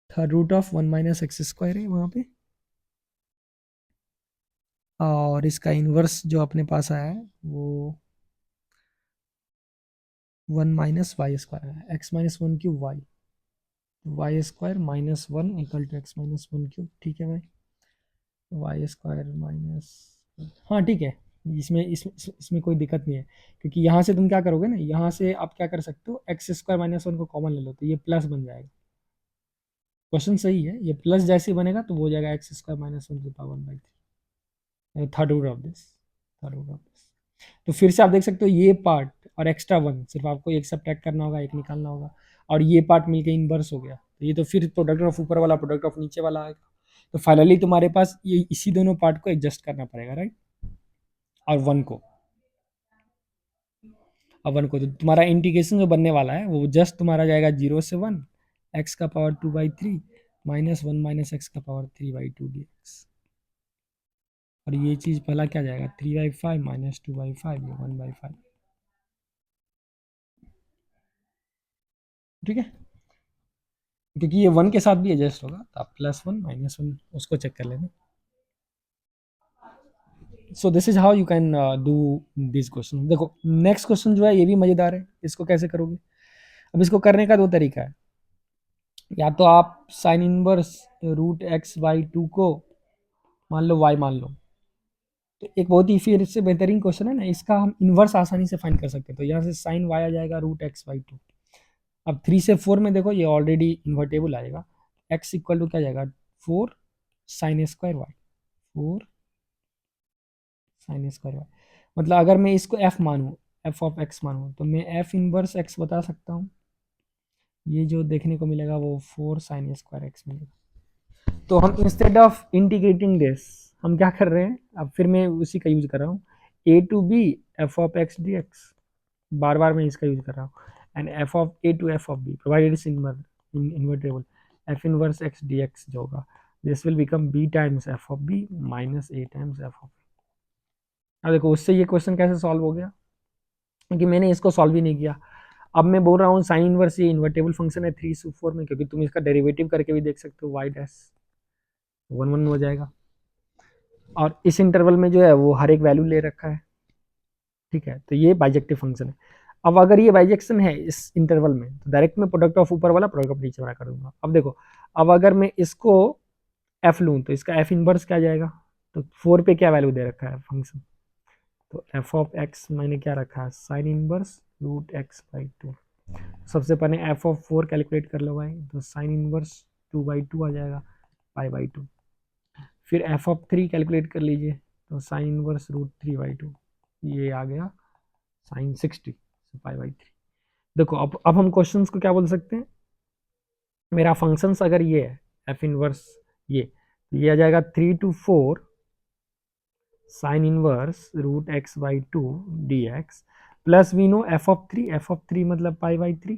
Third root of 1 minus X square है वहाँ पे, और इसका इन्वर्स जो अपने पास आया है वो 1 माइनस वाई स्क्वायर है, X minus one cube Y square minus one equal to X minus one cube. ठीक है भाई, वाई स्क्वायर माइनस, हाँ ठीक है, इसमें कोई दिक्कत नहीं है, क्योंकि यहाँ से तुम क्या करोगे ना, यहाँ से आप क्या कर सकते हो, एक्स स्क्वायर माइनस वन को कॉमन ले लो तो ये प्लस बन जाएगा। क्वेश्चन सही है, ये प्लस जैसे ही बनेगा तो वो हो जाएगा x square minus one to power 1/3, third root of this, third root of this. तो फिर से आप देख सकते हो ये पार्ट और एक्स्ट्रा वन सिर्फ आपको एक सब्ट्रैक्ट करना होगा, एक निकालना होगा, और ये पार्ट मिलके इनवर्स हो गया, तो ये तो फिर प्रोडक्ट ऑफ ऊपर वाला प्रोडक्ट ऑफ नीचे वाला आएगा। तो फाइनली तुम्हारे पास ये इसी दोनों पार्ट को एडजस्ट करना पड़ेगा, राइट, और वन को, और वन को तो तुम्हारा इंटीग्रेशन जो बनने वाला है वो जस्ट तुम्हारा जाएगा 0 से 1 एक्स का पावर 2/3 माइनस 1 माइनस एक्स का पावर 3/2 dx, और ये चीज पहला क्या जाएगा 3/5 माइनस 2/5, ये 1/5। ठीक है, क्योंकि ये वन के साथ भी एडजस्ट होगा तो आप प्लस वन माइनस वन उसको चेक कर लेना। So this is how you can do this question. देखो नेक्स्ट क्वेश्चन जो है ये भी मजेदार है, इसको कैसे करोगे। अब इसको करने का दो तरीका है, या तो आप sine inverse root x by two को मान लो y मान लो, तो एक बहुत ही फिर से बेहतरीन क्वेश्चन है ना, इसका हम इनवर्स आसानी से फाइंड कर सकते हैं। तो यहाँ से साइन y आ जाएगा रूट एक्स बाई टू। अब 3 से 4 में देखो ये ऑलरेडी इन्वर्टेबल आएगा, x इक्वल टू क्या जाएगा 4 sine square Y, 4 sine square Y. मतलब अगर मैं इसको f मानूँ, f ऑफ x मानूँ, तो मैं f इनवर्स x बता सकता हूँ, ये जो देखने को मिलेगा वो 4 साइन स्क्वायर एक्स मिलेगा। तो हम इंस्टेड ऑफ इंटीग्रेटिंग दिस हम क्या कर रहे हैं, अब फिर मैं उसी का यूज कर रहा हूँ, a to B f of x d x, बार बार मैं इसका यूज कर रहा हूँ, and f of A to f of B provided is invertible, f inverse x d x जो होगा this will become B times f of B minus A times f of. अब देखो उससे ये क्वेश्चन कैसे सॉल्व हो गया, क्योंकि मैंने इसको सॉल्व ही नहीं किया। अब मैं बोल रहा हूँ साइन इनवर्स ये इन्वर्टेबल फंक्शन है 3/4 में, क्योंकि तुम इसका डेरिवेटिव करके भी देख सकते हो, वाई डैश 1 1 हो जाएगा, और इस इंटरवल में जो है वो हर एक वैल्यू ले रखा है। ठीक है, तो ये बाइजेक्टिव फंक्शन है। अब अगर ये बाइजेक्शन है इस इंटरवल में तो डायरेक्ट मैं प्रोडक्ट ऑफ ऊपर वाला प्रोडक्ट ऑफ नीचे वाला कर दूंगा। अब देखो, अब अगर मैं इसको एफ लूँ तो इसका एफ इनवर्स क्या जाएगा, तो 4 पे क्या वैल्यू दे रखा है फंक्शन, तो एफ ऑफ एक्स मैंने क्या रखा है sine inverse root x by two. सबसे पहले एफ ऑफ 4 कैलकुलेट कर लो भाई, तो साइन इनवर्स 2/2 आ जाएगा पाई/2। फिर एफ ऑफ 3 कैलकुलेट कर लीजिए, तो साइन इनवर्स रूट 3/2, ये आ गया साइन 60 पाई/3। देखो अब हम क्वेश्चंस को क्या बोल सकते हैं, मेरा फंक्शंस अगर ये है एफ इनवर्स ये आ जाएगा 3 to 4 sine inverse root x by two d x, plus we know f of three मतलब पाई/3,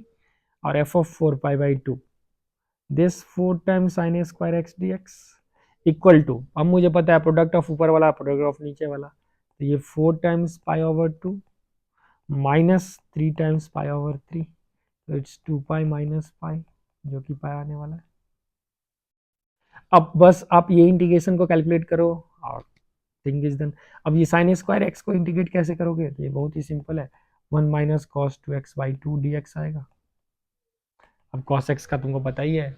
और एफ ऑफ 4 पाई/2, this 4 times sine square x d x equal to, अब मुझे पता है प्रोडक्ट ऑफ ऊपर वाला प्रोडक्ट ऑफ नीचे वाला, तो ये 4 टाइम्स पाई/2 माइनस 3 टाइम्स पाई/3, तो इट्स 2 पाई माइनस पाई, जो कि पाई आने वाला है। अब बस आप ये इंटीग्रेशन को कैलकुलेट करो और थिंग इज डन। अब ये साइन स्क्वायर एक्स को इंटीग्रेट कैसे करोगे, तो ये बहुत ही सिंपल है, 1 minus cos 2x by 2 D x आएगा। अब कॉस एक्स का तुमको पता ही है,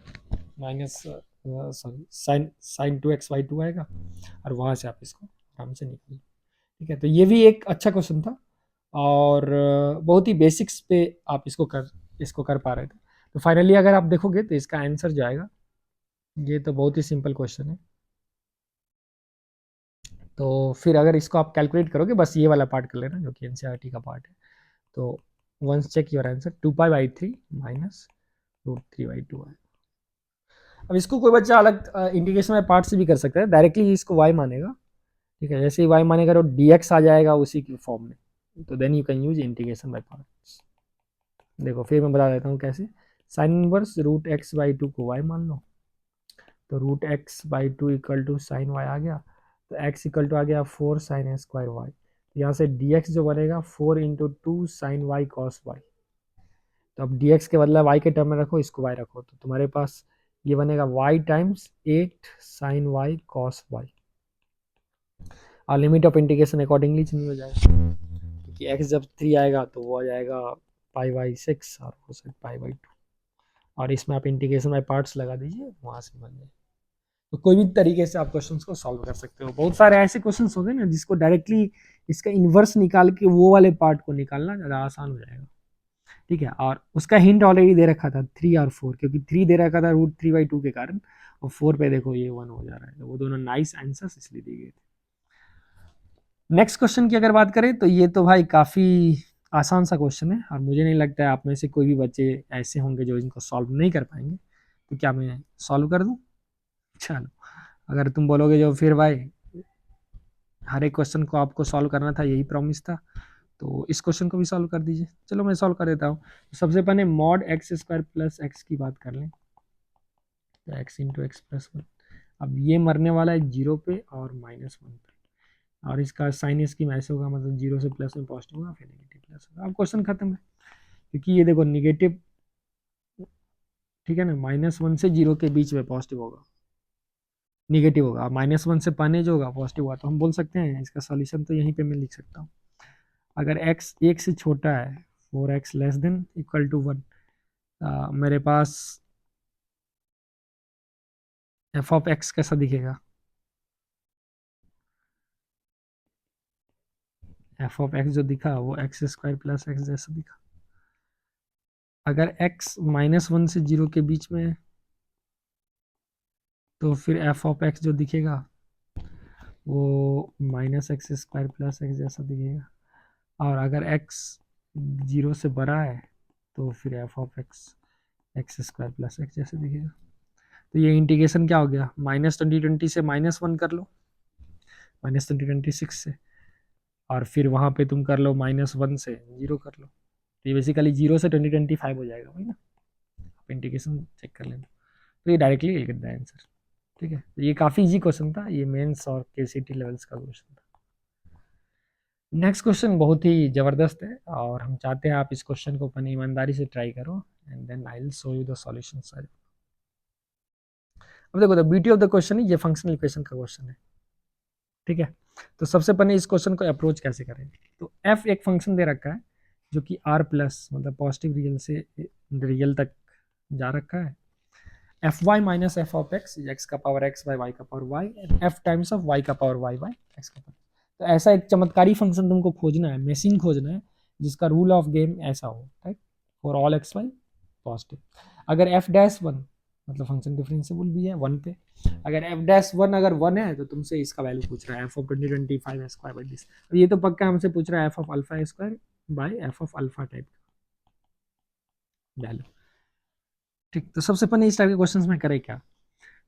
minus sorry sine sign 2x/2 आएगा, और वहाँ से आप इसको आराम से निकाल। ठीक है, तो ये भी एक अच्छा क्वेश्चन था, और बहुत ही बेसिक्स पे आप इसको कर पा रहे थे। तो फाइनली अगर आप देखोगे तो इसका आंसर जो आएगा, ये तो बहुत ही सिंपल क्वेश्चन है। तो फिर अगर इसको आप कैलकुलेट करोगे, बस ये वाला पार्ट कर लेना जो कि एनसीईआरटी का पार्ट है, तो once check your answer, 2π/3 minus √3/2 है। अब इसको कोई बच्चा अलग इंटीग्रेशन बाय पार्ट से भी कर सकता है, डायरेक्टली इसको y मानेगा, ठीक है, जैसे ही y मानेगा तो dx आ जाएगा उसी की फॉर्म में, तो then you can use integration by parts. देखो फिर मैं बता देता हूँ कैसे। साइन इनवर्स √x/2 को y मान लो, तो √x/2 equal to sine y आ गया, तो x इक्वल टू आ गया 4 साइन स्क्वायर y, तो यहाँ से dx जो बनेगा 4 into 2 sine y cos y। तो अब dx के बदला y के टर्म में रखो, इसको y रखो, तो तुम्हारे पास ये बनेगा y times 8 sine y cos y, और limit of integration accordingly change हो जाएगा, क्योंकि x जब 3 आएगा तो वो आ जाएगा π/6 और वो से π/2, और इसमें आप इंटीग्रेशन बाय पार्ट्स लगा दीजिए, वहाँ से बन जाए। तो कोई भी तरीके से आप क्वेश्चंस को सॉल्व कर सकते हो। बहुत सारे ऐसे क्वेश्चंस होते हैं ना जिसको डायरेक्टली इसका इन्वर्स निकाल के वो वाले पार्ट को निकालना ज़्यादा आसान हो जाएगा, ठीक है। और उसका हिंट ऑलरेडी दे रखा था 3 और 4, क्योंकि 3 दे रखा था √3/2 के कारण, और 4 पे देखो ये 1 हो जा रहा है, तो वो दोनों नाइस आंसर्स इसलिए दिए गए थे। नेक्स्ट क्वेश्चन की अगर बात करें तो ये तो भाई काफ़ी आसान सा क्वेश्चन है, और मुझे नहीं लगता है आप में से कोई भी बच्चे ऐसे होंगे जो इनको सॉल्व नहीं कर पाएंगे, तो क्या मैं सॉल्व कर दूं? चलो, अगर तुम बोलोगे जो फिर भाई हर एक क्वेश्चन को आपको सॉल्व करना था, यही प्रॉमिस था, तो इस क्वेश्चन को भी सॉल्व कर दीजिए। चलो मैं सॉल्व कर देता हूँ। तो सबसे पहले मॉड x² प्लस x की बात कर लें, तो x इंटू एक्स प्लस 1। अब ये मरने वाला है 0 पे और -1 पे, और इसका साइन स्कीम ऐसे होगा, मतलब 0 से प्लस में पॉजिटिव होगा, फिर नेगेटिव प्लस होगा। अब क्वेश्चन खत्म है, क्योंकि ये देखो निगेटिव, ठीक है ना, -1 से 0 के बीच में पॉजिटिव होगा, निगेटिव होगा, -1 से पाने जो होगा पॉजिटिव होगा, तो हम बोल सकते हैं इसका सॉल्यूशन तो यहीं पे मैं लिख सकता हूँ। अगर x 1 से छोटा है, 4x less than equal to 1, मेरे पास f ऑफ x कैसा दिखेगा? f ऑफ x जो दिखा वो x² प्लस x जैसा दिखा। अगर x -1 से 0 के बीच में है, तो फिर f ऑफ x जो दिखेगा वो -x² प्लस x जैसा दिखेगा, और अगर x 0 से बड़ा है तो फिर f of x² plus x जैसे दिखेगा। तो ये इंटीग्रेशन क्या हो गया, -2020 से -1 कर लो, -2026 से, और फिर वहाँ पे तुम कर लो -1 से 0 कर लो, तो ये बेसिकली 0 से 2025 हो जाएगा, वही ना। आप इंटीग्रेशन चेक कर लेना, तो ये directly will get the answer, ठीक है। तो ये काफ़ी इजी क्वेश्चन था, ये मेंस और केसीटी लेवल्स का क्वेश्चन था। नेक्स्ट क्वेश्चन बहुत ही ज़बरदस्त है, और हम चाहते हैं आप इस क्वेश्चन को अपनी ईमानदारी से ट्राई करो, and then I will show you the solution सारे। अब देखो the beauty of the question है, ये फंक्शनल इक्वेशन का क्वेश्चन है, ठीक है। तो सबसे पहले इस क्वेश्चन को अप्रोच कैसे करें, तो f एक फंक्शन दे रखा है जो कि r प्लस मतलब पॉजिटिव रियल से रियल तक जा रखा है, F Y minus F of X, X का पावर एक्स बाई वाई का power Y, F times of Y का पावर वाई बाई एक्स का पावर। तो ऐसा एक चमत्कारी फंक्शन तुमको खोजना है, मेसिंग खोजना है, जिसका रूल ऑफ गेम ऐसा हो, right, for all X Y positive. अगर एफ डैश वन मतलब फंक्शन डिफरेंशिएबल भी है 1 पे, अगर एफ डैश वन अगर 1 है तो तुमसे इसका वैल्यू पूछ रहा है F of 2025 square by this, ये तो पक्का हमसे पूछ रहा है F of alpha square by F of alpha type value, ठीक। तो सबसे पहले इस टाइप के क्वेश्चन में करें क्या,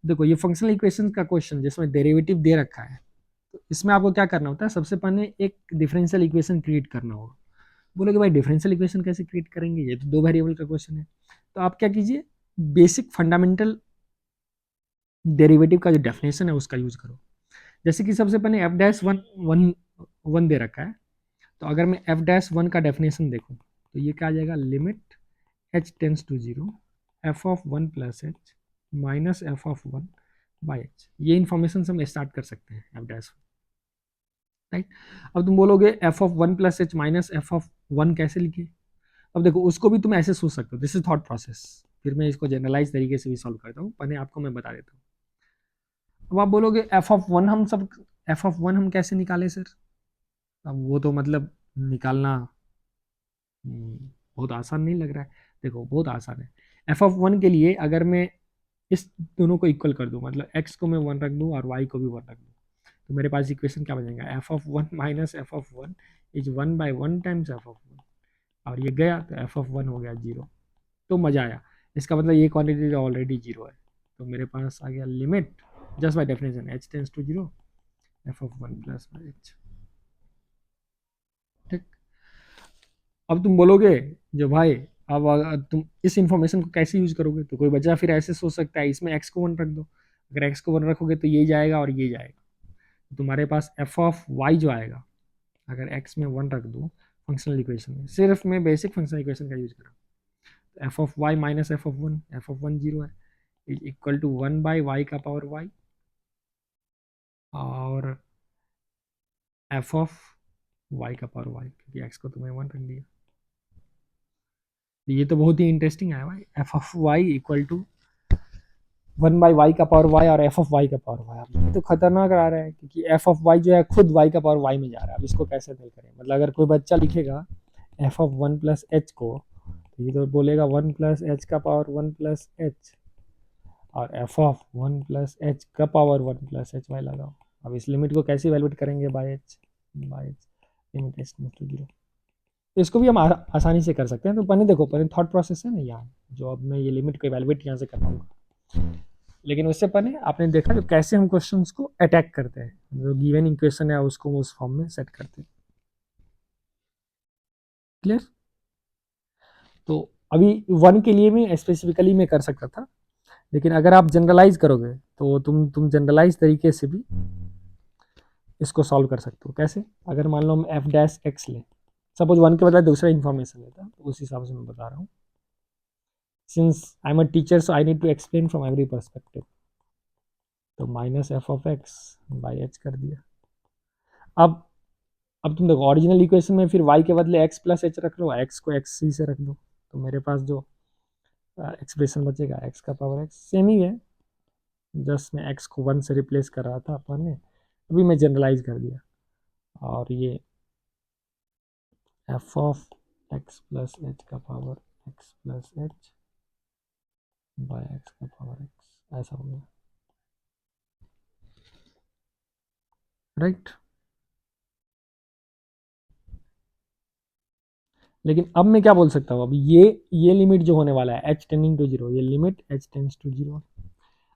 देखो ये फंक्शनल इक्वेशन का क्वेश्चन जिसमें डेरिवेटिव दे रखा है, तो इसमें आपको क्या करना होता है, सबसे पहले एक डिफरेंशियल इक्वेशन क्रिएट करना होगा। बोलोगे भाई डिफरेंशियल इक्वेशन कैसे क्रिएट करेंगे, ये तो 2 वेरिएबल का क्वेश्चन है। तो आप क्या कीजिए, बेसिक फंडामेंटल डेरिवेटिव का जो डेफिनेशन है उसका यूज करो। जैसे कि सबसे पहले f dash one one one दे रखा है, तो अगर मैं एफ डैश वन का डेफिनेशन देखूँ तो ये क्या आ जाएगा, limit h tends to 0 F of 1 plus H minus F of 1 by h. ये इन्फॉर्मेशन से हम स्टार्ट कर सकते हैं एफ डैश, राइट। अब तुम बोलोगे F of 1 plus H minus F of 1 कैसे लिखे, अब देखो उसको भी तुम ऐसे सोच सकते हो, दिस इज थॉट प्रोसेस, फिर मैं इसको जनरलाइज तरीके से भी सॉल्व करता हूँ, पहले आपको मैं बता देता हूँ। अब आप बोलोगे एफ ऑफ वन हम कैसे निकाले सर, अब वो तो मतलब निकालना बहुत आसान नहीं लग रहा है। देखो बहुत आसान है, एफ ऑफ वन के लिए अगर मैं इस दोनों को इक्वल कर दूं, मतलब x को मैं 1 रख दूं और y को भी 1 रख दूं, तो मेरे पास इक्वेशन क्या बनेगा, F of 1 minus F of 1 is 1 by 1 times f of 1, और ये गया तो एफ ऑफ वन हो गया 0। तो मज़ा आया। इसका मतलब ये क्वांटिटी ऑलरेडी 0 है। तो मेरे पास आ गया limit just by definition h tends to 0 F of one plus by H. ठीक। अब तुम बोलोगे जो भाई, अब अगर तुम इस इंफॉर्मेशन को कैसे यूज करोगे, तो कोई बच्चा फिर ऐसे सोच सकता है इसमें x को 1 रख दो। अगर x को 1 रखोगे तो ये जाएगा और ये जाएगा। तुम्हारे पास एफ ऑफ वाई जो आएगा, अगर x में 1 रख दो फंक्शनल इक्वेशन में, सिर्फ मैं बेसिक फंक्शनल इक्वेशन का यूज कर रहा हूँ, F of Y minus F of one, F of one 0 है, is equal to 1 by Y का पावर वाई और एफ ऑफ वाई का पावर वाई, क्योंकि एक्स को तुम्हें 1 रख दिया। ये तो बहुत ही इंटरेस्टिंग है भाई। F of Y equal to 1 by Y का पावर वाई और एफ ऑफ वाई का पावर वाई। ये तो खतरनाक आ रहा है, क्योंकि एफ ऑफ वाई जो है खुद वाई का पावर वाई में जा रहा है। अब इसको कैसे हल करें, मतलब अगर कोई बच्चा लिखेगा F of one plus H को, तो ये तो बोलेगा 1 प्लस एच का पावर 1 प्लस एच और एफ ऑफ 1 प्लस एच का पावर 1 प्लस एच वाई लगाओ। अब इस लिमिट को कैसे इवेलुएट करेंगे, by H limit H two 0। तो इसको भी हम आसानी से कर सकते हैं। तो पहले देखो, पहले थॉट प्रोसेस है ना यहाँ, जो अब मैं ये लिमिट को इवेलुएट यहाँ से कर पाऊंगा। लेकिन उससे पहले आपने देखा जो कैसे हम क्वेश्चंस को अटैक करते हैं, जो गिवन इक्वेशन है उसको उस फॉर्म में सेट करते हैं। क्लियर। तो अभी वन के लिए भी स्पेसिफिकली मैं कर सकता था, लेकिन अगर आप जनरलाइज करोगे तो तुम जनरलाइज तरीके से भी इसको सॉल्व कर सकते हो। कैसे, अगर मान लो हम एफ डैश एक्स लें, सपोज वन के बदले दूसरा इन्फॉर्मेशन लेता है, तो उस हिसाब से मैं बता रहा हूँ। Since I am a teacher so I need to explain from every perspective, तो minus F of x by h कर दिया। अब तुम देखो ओरिजिनल इक्वेशन में फिर y के बदले x प्लस एच रख लो, x को एक्स सी से रख दो, तो मेरे पास जो एक्सप्रेशन बचेगा x का पावर x सेम ही है। जस्ट मैं x को 1 से रिप्लेस कर रहा था अपन ने, अभी मैं जनरलाइज कर दिया, और ये f of x plus h का power x plus h by x का पावर एक्स, ऐसा हो गया। राइट। लेकिन अब मैं क्या बोल सकता हूँ, अब ये लिमिट जो होने वाला है h टेंडिंग टू 0, ये लिमिट h टेंड्स टू 0।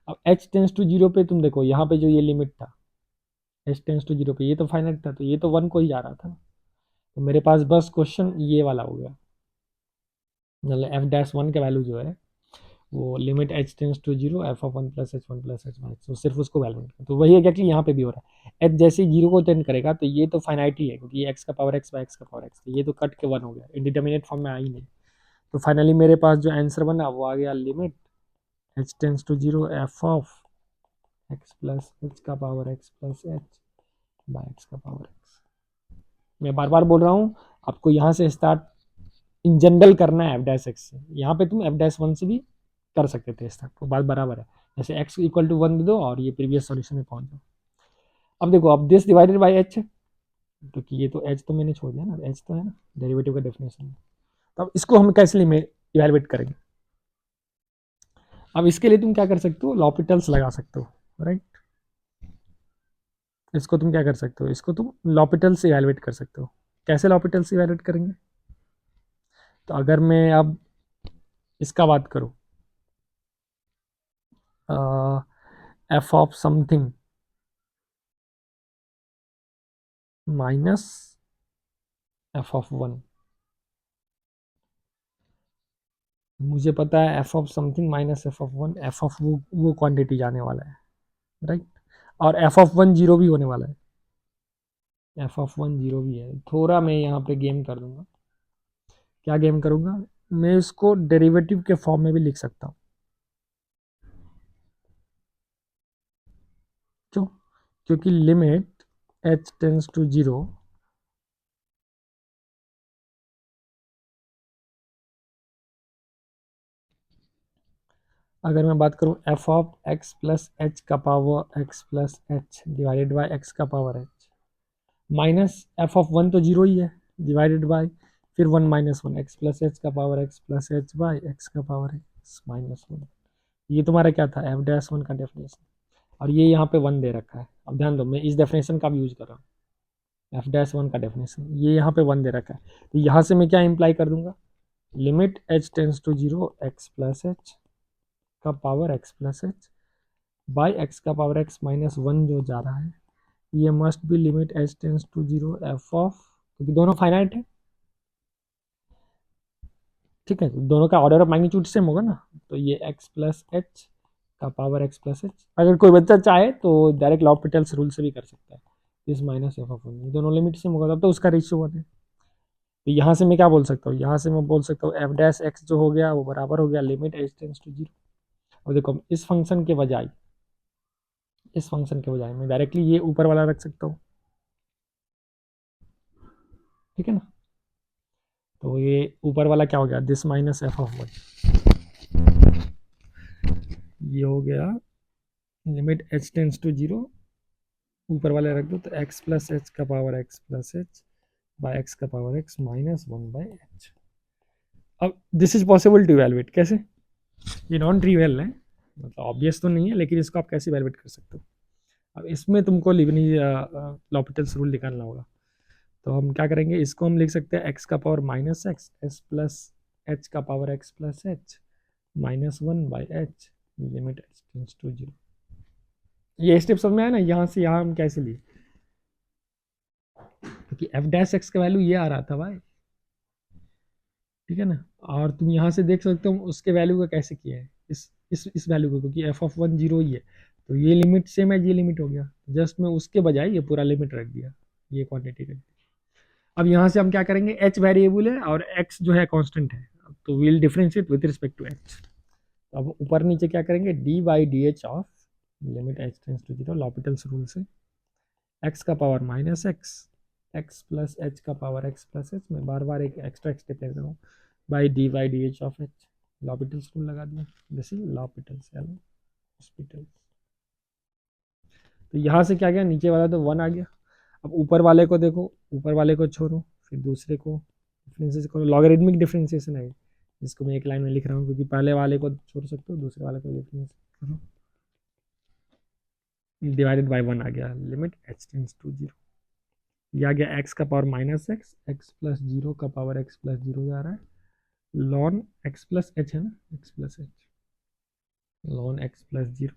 अब h टेंड्स टू 0 पे तुम देखो, यहाँ पे जो ये लिमिट था h टेंड्स टू 0 पे, ये तो फाइनाइट था, तो ये तो 1 को ही जा रहा था ना। तो मेरे पास बस क्वेश्चन ये वाला हो गया, मतलब एफ डैश वन का वैल्यू जो है वो limit h tends to 0 F of 1 plus H 1 plus H minus, तो सिर्फ उसको वैल्यू। तो वही एग्जैक्टली यहाँ पे भी हो रहा है, h जैसे ही 0 को टेंड करेगा तो ये तो फाइनाइट ही है, क्योंकि ये x का पावर x बाय x का पावर x, तो ये तो कट के 1 हो गया, इंडिटर्मिनेट फॉर्म में आ ही नहीं। तो फाइनली मेरे पास जो आंसर बना वो आ गया limit h tends to 0 F of x plus h का power x plus h by x का पावर x। मैं बार बार बोल रहा हूँ, आपको यहाँ से स्टार्ट इन जनरल करना है एफ डैश एक्स से। यहाँ पे तुम एफ डैश वन से भी कर सकते थे स्टार्ट, तो बात बराबर है। जैसे एक्स इक्वल टू 1 दे दो और ये प्रीवियस सॉल्यूशन में पहुंच जाओ। अब देखो, अब दिस डिवाइडेड बाई एच है, क्योंकि ये तो एच तो मैंने छोड़ दिया ना, एच तो है ना डेरिवेटिव का डेफिनेशन में। तो अब इसको हम कैसे इवेलुएट करेंगे। अब इसके लिए तुम क्या कर सकते हो, लॉपिटल्स लगा सकते हो। राइट। इसको तुम क्या कर सकते हो, इसको तुम लॉपिटल से इवेलुएट कर सकते हो। कैसे लॉपिटल से इवेलुएट करेंगे, तो अगर मैं अब इसका बात करूं, f of something minus F of one, मुझे पता है F of something minus F of one, F of वो क्वांटिटी जाने वाला है। राइट। और एफ ऑफ वन 0 भी होने वाला है, एफ ऑफ वन 0 भी है। थोड़ा मैं यहाँ पे गेम कर दूंगा। क्या गेम करूंगा, मैं इसको डेरिवेटिव के फॉर्म में भी लिख सकता हूँ। क्यों, क्योंकि लिमिट h टेंस टू 0 अगर मैं बात करूं f of x plus h का power x plus h divided by x का power h minus F of one तो 0 ही है, डिवाइडेड बाय फिर 1 minus one x plus h का power x plus h by x का power x minus one. ये तुम्हारा क्या था, एफ डैश वन का डेफिनेशन, और ये यहाँ पे 1 दे रखा है। अब ध्यान दो, मैं इस डेफिनेशन का भी यूज कर रहा हूँ। एफ डैश वन का डेफिनेशन ये यहाँ पे वन दे रखा है, तो यहाँ से मैं क्या इम्प्लाई कर दूंगा, limit H tends to zero x plus h का power x plus h by x का पावर एक्स माइनस वन जो जा रहा है, ये must be limit H tends to zero f of, क्योंकि दोनों फाइनाइट है, ठीक है, तो दोनों का ऑर्डर ऑफ मैग्नीट्यूड सेम होगा ना, तो ये एक्स प्लस एच का पावर एक्स प्लस एच, अगर कोई बच्चा चाहे तो डायरेक्ट लॉपिटल्स रूल से भी कर सकता है, इस माइनस एफ ऑफ वन, ये दोनों लिमिट सेम होगा तब तो उसका रेशियो वन है। तो यहाँ से मैं क्या बोल सकता हूँ, यहाँ से मैं बोल सकता हूँ एफ डैश एक्स जो हो गया वो बराबर हो गया limit H tends to zero. और देखो इस फंक्शन के बजाय मैं डायरेक्टली ये ऊपर वाला रख सकता हूँ, ठीक है ना, तो ये ऊपर वाला क्या हो गया, this minus F of one, ये हो गया limit H tends to zero, ऊपर वाले रख दो तो एक्स प्लस एच का power x plus h by x का power x minus one by h. अब this is possible to evaluate, कैसे, ये नॉन ट्रिवियल है, मतलब ऑब्वियस तो नहीं है, लेकिन इसको आप कैसे इवैल्यूएट कर सकते हो। अब इसमें तुमको लॉपिटल्स रूल निकालना होगा, तो हम क्या करेंगे, इसको हम लिख सकते हैं एक्स का power minus x s plus h का power x plus H minus one by h limit H tends to zero. ये स्टेप समझ में आया ना, यहाँ से यहाँ हम कैसे लिए, क्योंकि एफ डैश एक्स का वैल्यू ये आ रहा था भाई, ठीक है ना, और तुम यहाँ से देख सकते हो उसके वैल्यू का कैसे किया है, इस वैल्यू को, क्योंकि एफ ऑफ वन जीरो ही है, तो ये लिमिट सेम है, ये लिमिट हो गया, जस्ट मैं उसके बजाय ये पूरा लिमिट रख दिया, ये क्वांटिटी रख दी। अब यहाँ से हम क्या करेंगे, एच वेरिएबल है और एक्स जो है कांस्टेंट है, तो will differentiate with respect to h. अब ऊपर नीचे क्या करेंगे, d by d h of limit H tends to zero L'Hopital's rule से एक्स का power minus x x plus h का पावर एक्स प्लस एच, मैं बार बार एक एक्स्ट्रा स्टेप ले रहा हूँ, by d h of h, L'Hopital's rule लगा दिया, दिस इज लॉपिटल्स हॉस्पिटल। तो यहाँ से क्या गया, नीचे वाला तो वन आ गया, अब ऊपर वाले को देखो, ऊपर वाले को छोड़ो, फिर दूसरे को डिफ्रेंशिएट करो, लॉगरिथमिक डिफ्रेंशिएशन है जिसको मैं एक लाइन में लिख रहा हूँ, क्योंकि पहले वाले को छोड़ सकते हो, दूसरे वाले को डिफ्रेंशिएट करो, डिवाइडेड बाई वन आ गया limit H tends to zero, ये आ गया एक्स का power minus x x plus zero का पावर एक्स प्लस जीरो जा रहा है, लॉन एक्स प्लस एच है ना, X plus H ln x plus zero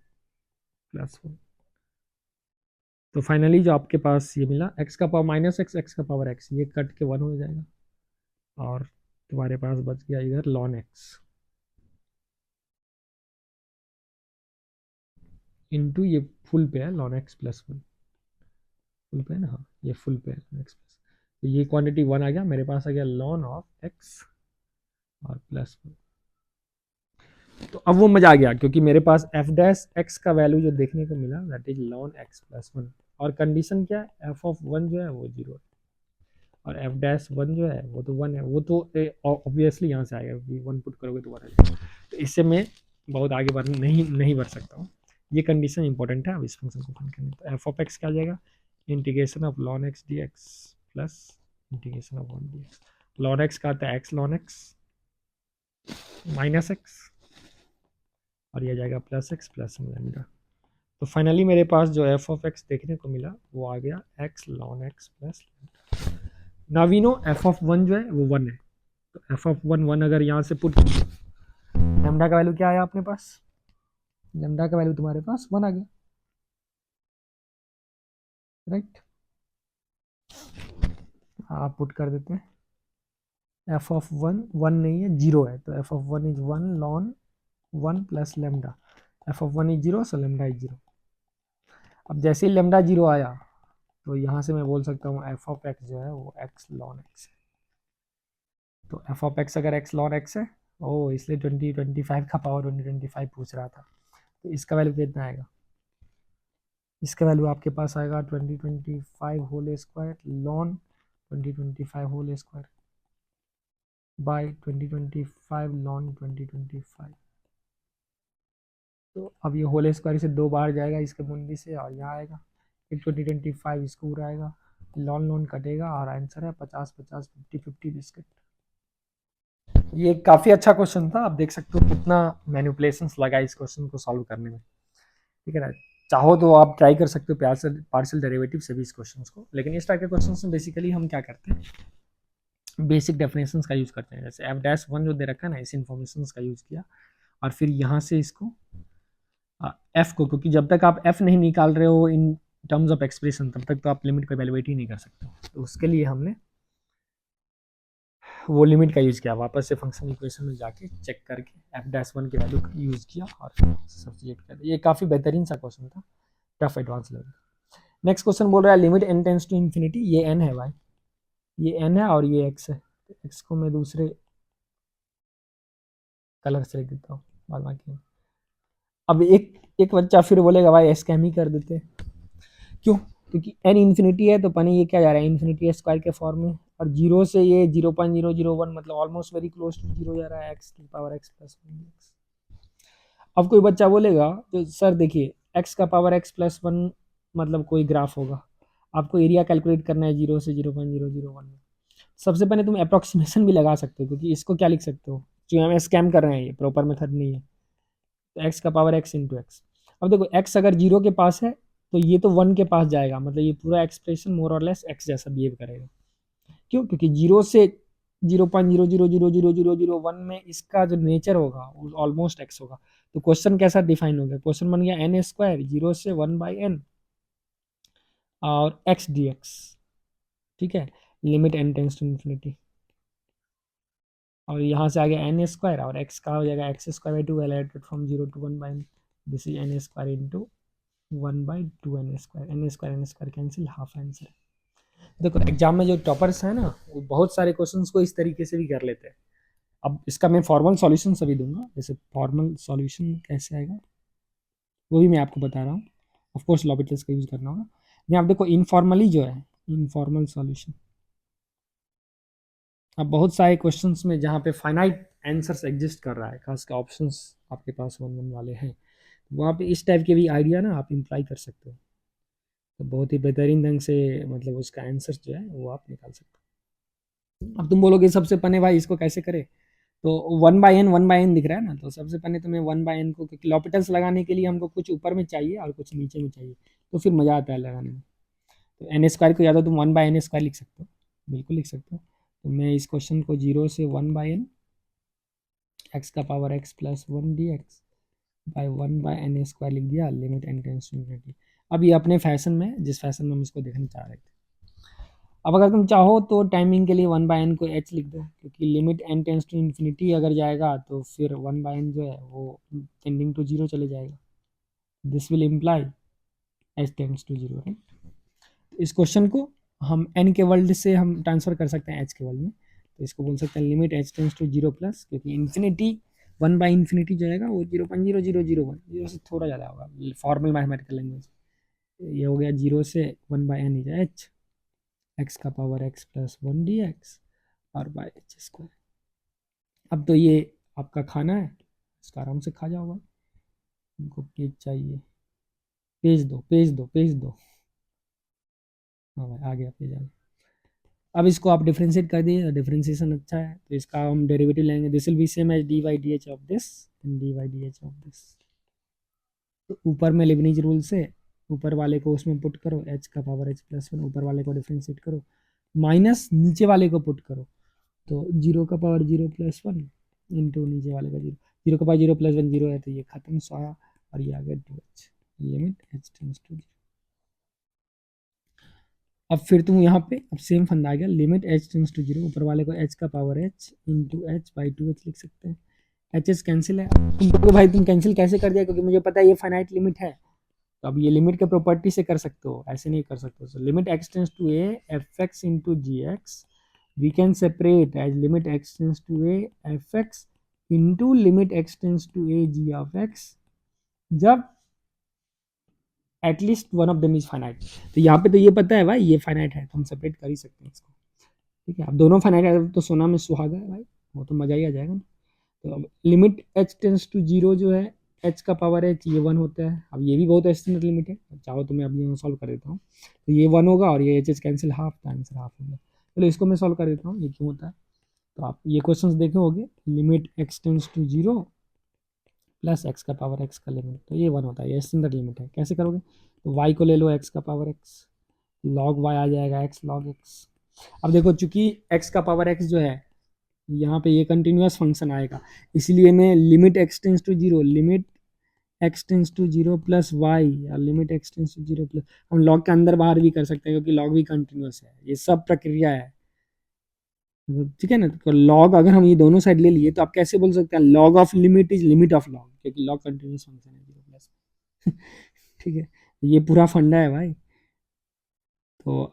plus one. तो फाइनली जो आपके पास ये मिला, एक्स का पावर माइनस एक्स एक्स का पावर एक्स, ये कट के वन हो जाएगा, और तुम्हारे पास बच गया इधर लॉन एक्स इंटू ये फुल पे है ln x plus one, full पे है ना, हाँ ये फुल पे है लॉन एक्स प्लस, तो ये क्वांटिटी वन आ गया, मेरे पास आ गया लॉन ऑफ एक्स और प्लस वन। तो अब वो मजा आ गया, क्योंकि मेरे पास एफ डैश एक्स का वैल्यू जो देखने को मिला that is lawn x plus one, और कंडीशन क्या है, एफ ऑफ वन जो है वो जीरो है, और एफ डैश वन जो है वो तो वन है, वो तो ऑब्वियसली यहाँ से आएगा, क्योंकि वन पुट करोगे तो वन आ जाएगा, तो इससे मैं बहुत आगे बढ़ नहीं बढ़ सकता हूँ, ये कंडीशन इंपॉर्टेंट है अब इस फंक्शन को फाइंड करने। तो एफ ऑफ एक्स क्या आ जाएगा, integration of lawn x d x plus integration of one d x, ln x का आता है x ln x minus x, और ये जाएगा प्लस एक्स प्लस लैम्डा। तो फाइनली मेरे पास जो एफ ऑफ एक्स देखने को मिला वो आ गया x ln x plus lambda. Now we know f of one जो है वो वन है, तो एफ ऑफ वन वन अगर यहाँ से पुट, लैम्डा का वैल्यू क्या आया अपने पास, लैम्डा का वैल्यू तुम्हारे पास वन आ गया, राइट, आप पुट कर देते हैं एफ ऑफ वन वन नहीं है जीरो है, तो F of one is one lawn one plus lambda, F of one is zero so lambda is zero. अब जैसे ही लेमडा जीरो आया तो यहाँ से मैं बोल सकता हूँ एफ ऑफ एक्स जो है वो एक्स लॉन एक्स है, तो एफ ऑफ एक्स अगर एक्स लॉन एक्स है, ओ इसलिए 2025 का पावर 2025 पूछ रहा था, तो इसका वैल्यू कितना आएगा, इसका वैल्यू आपके पास आएगा 2025 whole square ln 2025 whole square by 2025 ln 2025। तो अब ये होल स्क्वायर से दो बार जाएगा इसके मुंडी से और यहाँ आएगा, एक 2025 इसको उड़ाएगा, लॉन लॉन कटेगा और आंसर है 50 50 50 50 बिस्किट। ये काफ़ी अच्छा क्वेश्चन था, आप देख सकते हो कितना मैनिपुलेशंस लगा इस क्वेश्चन को सॉल्व करने में, ठीक है ना। चाहो तो आप ट्राई कर सकते हो पार्शियल डेरिवेटिव से भी इस क्वेश्चन को, लेकिन इस टाइप के क्वेश्चन में बेसिकली हम क्या करते हैं, बेसिक डेफिनेशन का यूज करते हैं। जैसे एफ डैश वन जो दे रखा है ना, इस इन्फॉर्मेशन का यूज किया और फिर यहाँ से इसको एफ को, क्योंकि जब तक आप एफ नहीं निकाल रहे हो इन टर्म्स ऑफ एक्सप्रेशन तब तक तो आप लिमिट को इवेलुएट ही नहीं कर सकते। तो उसके लिए हमने वो लिमिट का यूज किया, वापस से फंक्शन इक्वेशन में जाके चेक करके एफ डैश वन की वैल्यू का यूज किया और सब्स्टिट्यूट कर दिया। ये काफी बेहतरीन सा क्वेश्चन था, tough advance level. Next question बोल रहा है limit n tends to infinity, ये एन है भाई, ये एन है और ये एक्स है। एक्स को मैं दूसरे कलर से लिख देता हूँ बाद बाकी। अब एक एक बच्चा फिर बोलेगा भाई स्कैम ही कर देते, क्यों? क्योंकि एन इन्फिनिटी है तो पानी ये क्या जा रहा है, इन्फिनिटी स्क्वायर के फॉर्म में, और जीरो से ये 0.001 मतलब almost very close to zero जा रहा है, एक्स की पावर एक्स प्लस वन। अब कोई बच्चा बोलेगा तो सर देखिए एक्स का पावर एक्स प्लस वन मतलब कोई ग्राफ होगा, आपको एरिया कैलकुलेट करना है जीरो से 0.001 में। सबसे पहले तुम अप्रोक्सीमेशन भी लगा सकते हो, क्योंकि इसको क्या लिख सकते हो, जो हमें स्कैम कर रहे हैं ये प्रॉपर मेथड नहीं है, तो एक्स का पावर एक्स इंटू एक्स। अब देखो एक्स अगर जीरो के पास है तो ये तो वन के पास जाएगा, मतलब ये पूरा एक्सप्रेशन मोर और लेस एक्स जैसा बिहेव करेगा। क्यों? क्योंकि जीरो से 0.0000001 में इसका जो नेचर होगा वो ऑलमोस्ट एक्स होगा। तो क्वेश्चन कैसा डिफाइन हो गया, क्वेश्चन बन गया एन स्क्वायर जीरो से 1/n और एक्स डी एक्स, ठीक है, limit n tends to infinity, और यहाँ से आ गया एन स्क्वायर और एक्स का हो जाएगा x square by two elevated from 0 to 1/n, this is n square into 1/2 n square cancel, half answer. देखो एग्जाम में जो टॉपर्स है ना वो बहुत सारे क्वेश्चंस को इस तरीके से भी कर लेते हैं। अब इसका मैं फॉर्मल सॉल्यूशन सभी दूंगा, जैसे फॉर्मल सॉल्यूशन कैसे आएगा वो भी मैं आपको बता रहा हूँ। ऑफ कोर्स लॉपिटल्स का यूज करना होगा। यहाँ आप देखो इनफॉर्मली जो है इनफॉर्मल सॉल्यूशन, अब बहुत सारे क्वेश्चंस में जहाँ पे फाइनाइट आंसर्स एग्जिस्ट कर रहा है, खासकर ऑप्शंस आपके पास वन वन वाले हैं, वहाँ पे इस टाइप के भी आइडिया ना आप इम्प्लाई कर सकते हो, तो बहुत ही बेहतरीन ढंग से मतलब उसका आंसर जो है वो आप निकाल सकते हो। अब तुम बोलोगे सबसे पहले भाई इसको कैसे करें, तो 1/n दिख रहा है ना, तो सबसे पहले तुम्हें 1/n को, क्योंकि लॉपिटल्स लगाने के लिए हमको कुछ ऊपर में चाहिए और कुछ नीचे में चाहिए, तो फिर मज़ा आता है लगाने में। तो एन स्क्वायर को या तो तुम 1/n स्क्वायर लिख सकते हो, बिल्कुल लिख सकते हो। तो मैं इस क्वेश्चन को जीरो से 1/n एक्स का power x plus one d x by 1/n square लिख दिया, limit n tends to infinity. अब ये अपने फैशन में, जिस फैशन में हम इसको देखना चाह रहे थे। अब अगर तुम चाहो तो टाइमिंग के लिए 1/n को h लिख दो, क्योंकि limit n tends to infinity अगर जाएगा तो फिर 1/n जो है वो टेंडिंग टू जीरो चले जाएगा, this will imply h tends to zero, right. इस क्वेश्चन को हम n के वर्ल्ड से हम ट्रांसफर कर सकते हैं h के वर्ल्ड में, तो इसको बोल सकते हैं limit h tends to zero plus, क्योंकि इन्फिनिटी 1/इन्फिनिटी जो आएगा वो 0.0001 जीरो से थोड़ा ज़्यादा होगा फॉर्मल मैथमेटिकल लैंग्वेज। ये हो गया जीरो से 1/n इज h, एक्स का power x plus one d x और बाई एच स्क्वायर। अब तो ये आपका खाना है, इसका आराम से खा जाओ भाई। इनको पेज चाहिए, पेज दो पेज दो पेज दो, हाँ भाई आ गया पेज आ गया। अब इसको आप डिफ्रेंशिएट कर दिए, डिफ्रेंशिएशन अच्छा है तो इसका हम डेरिवेटिव लेंगे, this will be same as d by d h of this and d by d h of this. तो ऊपर में लेबनीज रूल से ऊपर वाले को उसमें पुट करो, एच का पावर एच प्लस वन, ऊपर वाले को डिफ्रेंशिएट करो, माइनस नीचे वाले को पुट करो, तो जीरो का power zero plus one into नीचे वाले का जीरो, जीरो का power zero plus one zero है, तो ये खत्म सारा और ये आ गया two h, limit H tends to zero. अब फिर तुम यहाँ पे अब सेम फंडा आ गया, limit H tends to zero, ऊपर वाले को एच का power h into h by two h लिख सकते हैं। एच एच कैंसिल है, तुम बोलोगे भाई तुम कैंसिल कैसे कर दिया, क्योंकि मुझे पता है ये फाइनाइट लिमिट है, तो अब ये लिमिट के प्रॉपर्टी से कर सकते हो, ऐसे नहीं कर सकते हो। So limit x tends to a f x into g x we can separate as limit x tends to a fx into limit x tends to a g of x जब at least one of them is finite. तो यहाँ पे तो ये पता है भाई ये फाइनाइट है, तो हम सेपरेट कर ही सकते हैं इसको, ठीक है। अब दोनों फाइनाइट है तो सोना में सुहागा है भाई, वो तो मजा ही आ जाएगा ना। तो अब limit h tends to zero जो है, h का पावर h ये वन होता है, अब ये भी बहुत एस्टिमेट लिमिट है, चाहो तो मैं अब यहाँ सॉल्व कर देता हूँ, तो ये वन होगा और ये एच कैंसिल हाफ, तो आंसर हाफ होगा। चलो इसको मैं सॉल्व कर देता हूँ ये क्यों होता है। तो आप ये क्वेश्चंस देखे होंगे, limit x tends to zero plus x का पावर एक्स का लिमिट, तो ये 1 होता है, ये स्टैंडर्ड लिमिट है। कैसे करोगे, तो वाई को ले लो एक्स का पावर एक्स, लॉग वाई आ जाएगा एक्स लॉग एक्स। अब देखो चूंकि एक्स का पावर एक्स जो है यहाँ पे ये कंटिन्यूस फंक्शन आएगा, इसलिए मैं limit x tends to zero, limit x tends to zero plus y, या limit x tends to zero plus, हम लॉग के अंदर बाहर भी कर सकते हैं क्योंकि लॉग भी कंटिन्यूस है, ये सब प्रक्रिया है, ठीक है ना। तो लॉग अगर हम ये दोनों साइड ले लिए तो आप कैसे बोल सकते हैं log of limit is limit of log, क्योंकि लॉग कंटिन्यूस फंक्शन है जीरो प्लस ठीक है, ये पूरा फंडा है भाई। तो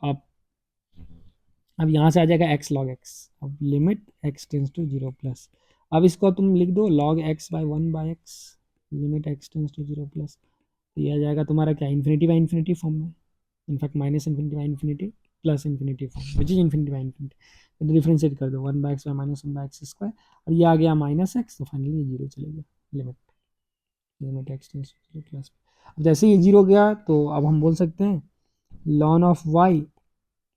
अब यहाँ से आ जाएगा एक्स लॉग एक्स, अब limit x tends to zero plus, अब इसको तुम लिख दो log x by one by x, limit x tends to zero plus, तो ये आ जाएगा तुम्हारा क्या, इन्फिनिटी बाई इन्फिनिटी फॉर्म में, in fact minus infinity by infinity plus infinity form which is infinity by infinity, तो डिफ्रेंशिएट कर दो one by x by minus one by x square, और ये आ गया माइनस एक्स, तो फाइनली ये जीरो चलेगा, limit limit x tends to zero plus. अब जैसे ये जीरो गया तो अब हम बोल सकते हैं ln of y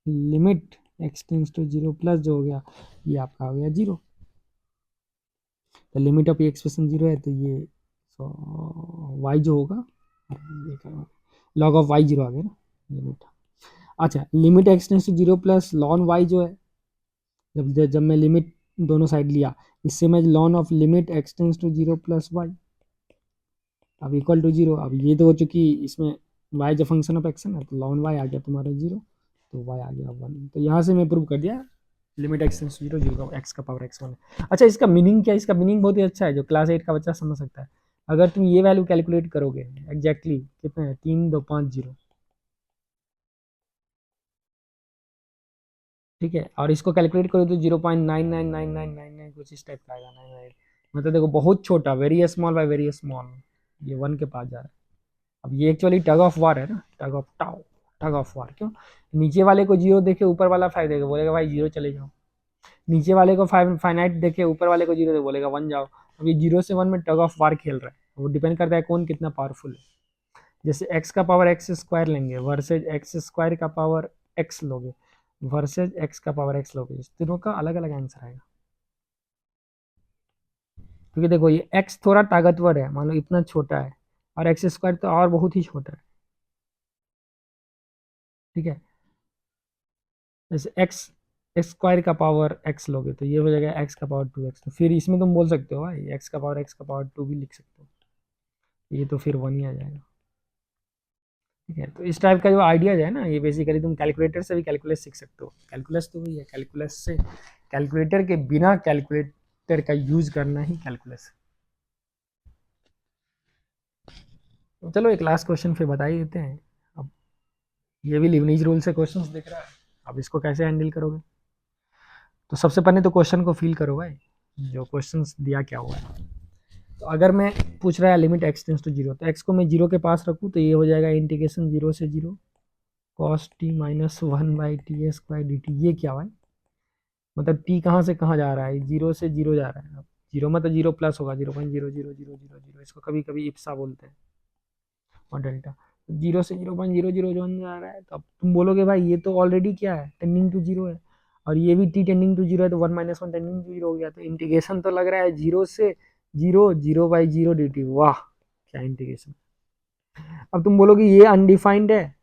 limit x tends to zero plus, जो हो गया ये आपका हो गया जीरो, तो लिमिट ऑफ ये एक्सप्रेशन जीरो है, तो ये वाई जो होगा लॉग ऑफ वाई जीरो आ गया ना लिमिट। अच्छा limit x tends to zero plus ln y जो है, जब मैं लिमिट दोनों साइड लिया, इससे मैं ln of limit x tends to zero plus y, अब इक्वल टू जीरो, अब ये तो हो चुकी इसमें वाई जो फंक्शन ऑफ एक्स है ना, तो लॉन वाई आ गया तुम्हारा जीरो, तो वाई आ गया वन, तो यहाँ से मैं प्रूव कर दिया limit x tends to zero, zero x का पावर एक्स वन है। अच्छा इसका मीनिंग क्या है, इसका मीनिंग बहुत ही अच्छा है, जो क्लास 8 का बच्चा समझ सकता है। अगर तुम ये वैल्यू कैलकुलेट करोगे एग्जैक्टली कितने हैं, 3 2 5 0, ठीक है, और इसको कैलकुलेट करो तो 0.999999 कुछ इस टाइप का आएगा, 99, मतलब देखो बहुत छोटा, very small by very small, ये वन के पास जा रहा है। अब ये एक्चुअली टग ऑफ वार है ना, tug of tau, tug of war, क्यों, नीचे वाले को जीरो देखे ऊपर वाला 5 देगा, बोलेगा भाई जीरो चले जाओ, नीचे वाले को फाइनाइट देखे ऊपर वाले को जीरो दे, बोलेगा वन जाओ। अब ये जीरो से वन में टग ऑफ वार खेल रहा है, वो डिपेंड करता है कौन कितना पावरफुल है। जैसे एक्स का पावर एक्स स्क्वायर लेंगे वर्सेज एक्स स्क्वायर का पावर एक्स लोगे, वर्सेज एक्स का पावर एक्स लोगे, इस तीनों का अलग अलग आंसर आएगा, क्योंकि देखो ये एक्स थोड़ा ताकतवर है, मान लो इतना छोटा है, और एक्स स्क्वायर तो और बहुत ही छोटा है, ठीक है। जैसे एक्स एक्स स्क्वायर का पावर एक्स लोगे तो ये हो जाएगा एक्स का पावर टू एक्स, तो फिर इसमें तुम बोल सकते हो भाई एक्स का पावर एक्स का पावर टू भी लिख सकते हो, ये तो फिर वन ही आ जाएगा, ठीक है। तो इस टाइप का जो आइडिया है ना, ये बेसिकली तुम कैलकुलेटर से भी कैलकुलस सीख सकते हो, कैलकुलस तो वही है, कैलकुलस से कैलकुलेटर के बिना कैलकुलेटर का यूज करना ही कैलकुलस है। तो चलो एक लास्ट क्वेश्चन फिर बता ही देते हैं। अब ये भी लिबनीज रूल से क्वेश्चन दिख रहा है, अब इसको कैसे हैंडल करोगे, तो सबसे पहले तो क्वेश्चन को फील करो भाई, जो क्वेश्चन दिया क्या हुआ है। तो अगर मैं पूछ रहा है limit x tends to zero, तो एक्स को मैं जीरो के पास रखूँ तो ये हो जाएगा इंटीग्रेशन जीरो से zero cos t minus one by t square d T, ये क्या भाई, मतलब टी कहाँ से कहाँ जा रहा है, जीरो से जीरो जा रहा है, अब जीरो मतलब जीरो प्लस होगा, 0.0000, इसको कभी कभी इप्सा बोलते हैं, और डेल्टा, जीरो से 0.0001 जा रहा है, तो अब तुम बोलोगे भाई ये तो ऑलरेडी क्या है टेंडिंग टू जीरो है, और ये भी टी टेंडिंग टू जीरो है, तो one minus one tending to zero हो गया, तो इंटीग्रेशन तो लग रहा है जीरो से zero, zero by zero D T, वाह क्या इंटीग्रेशन। अब तुम बोलोगे ये अनडिफाइंड है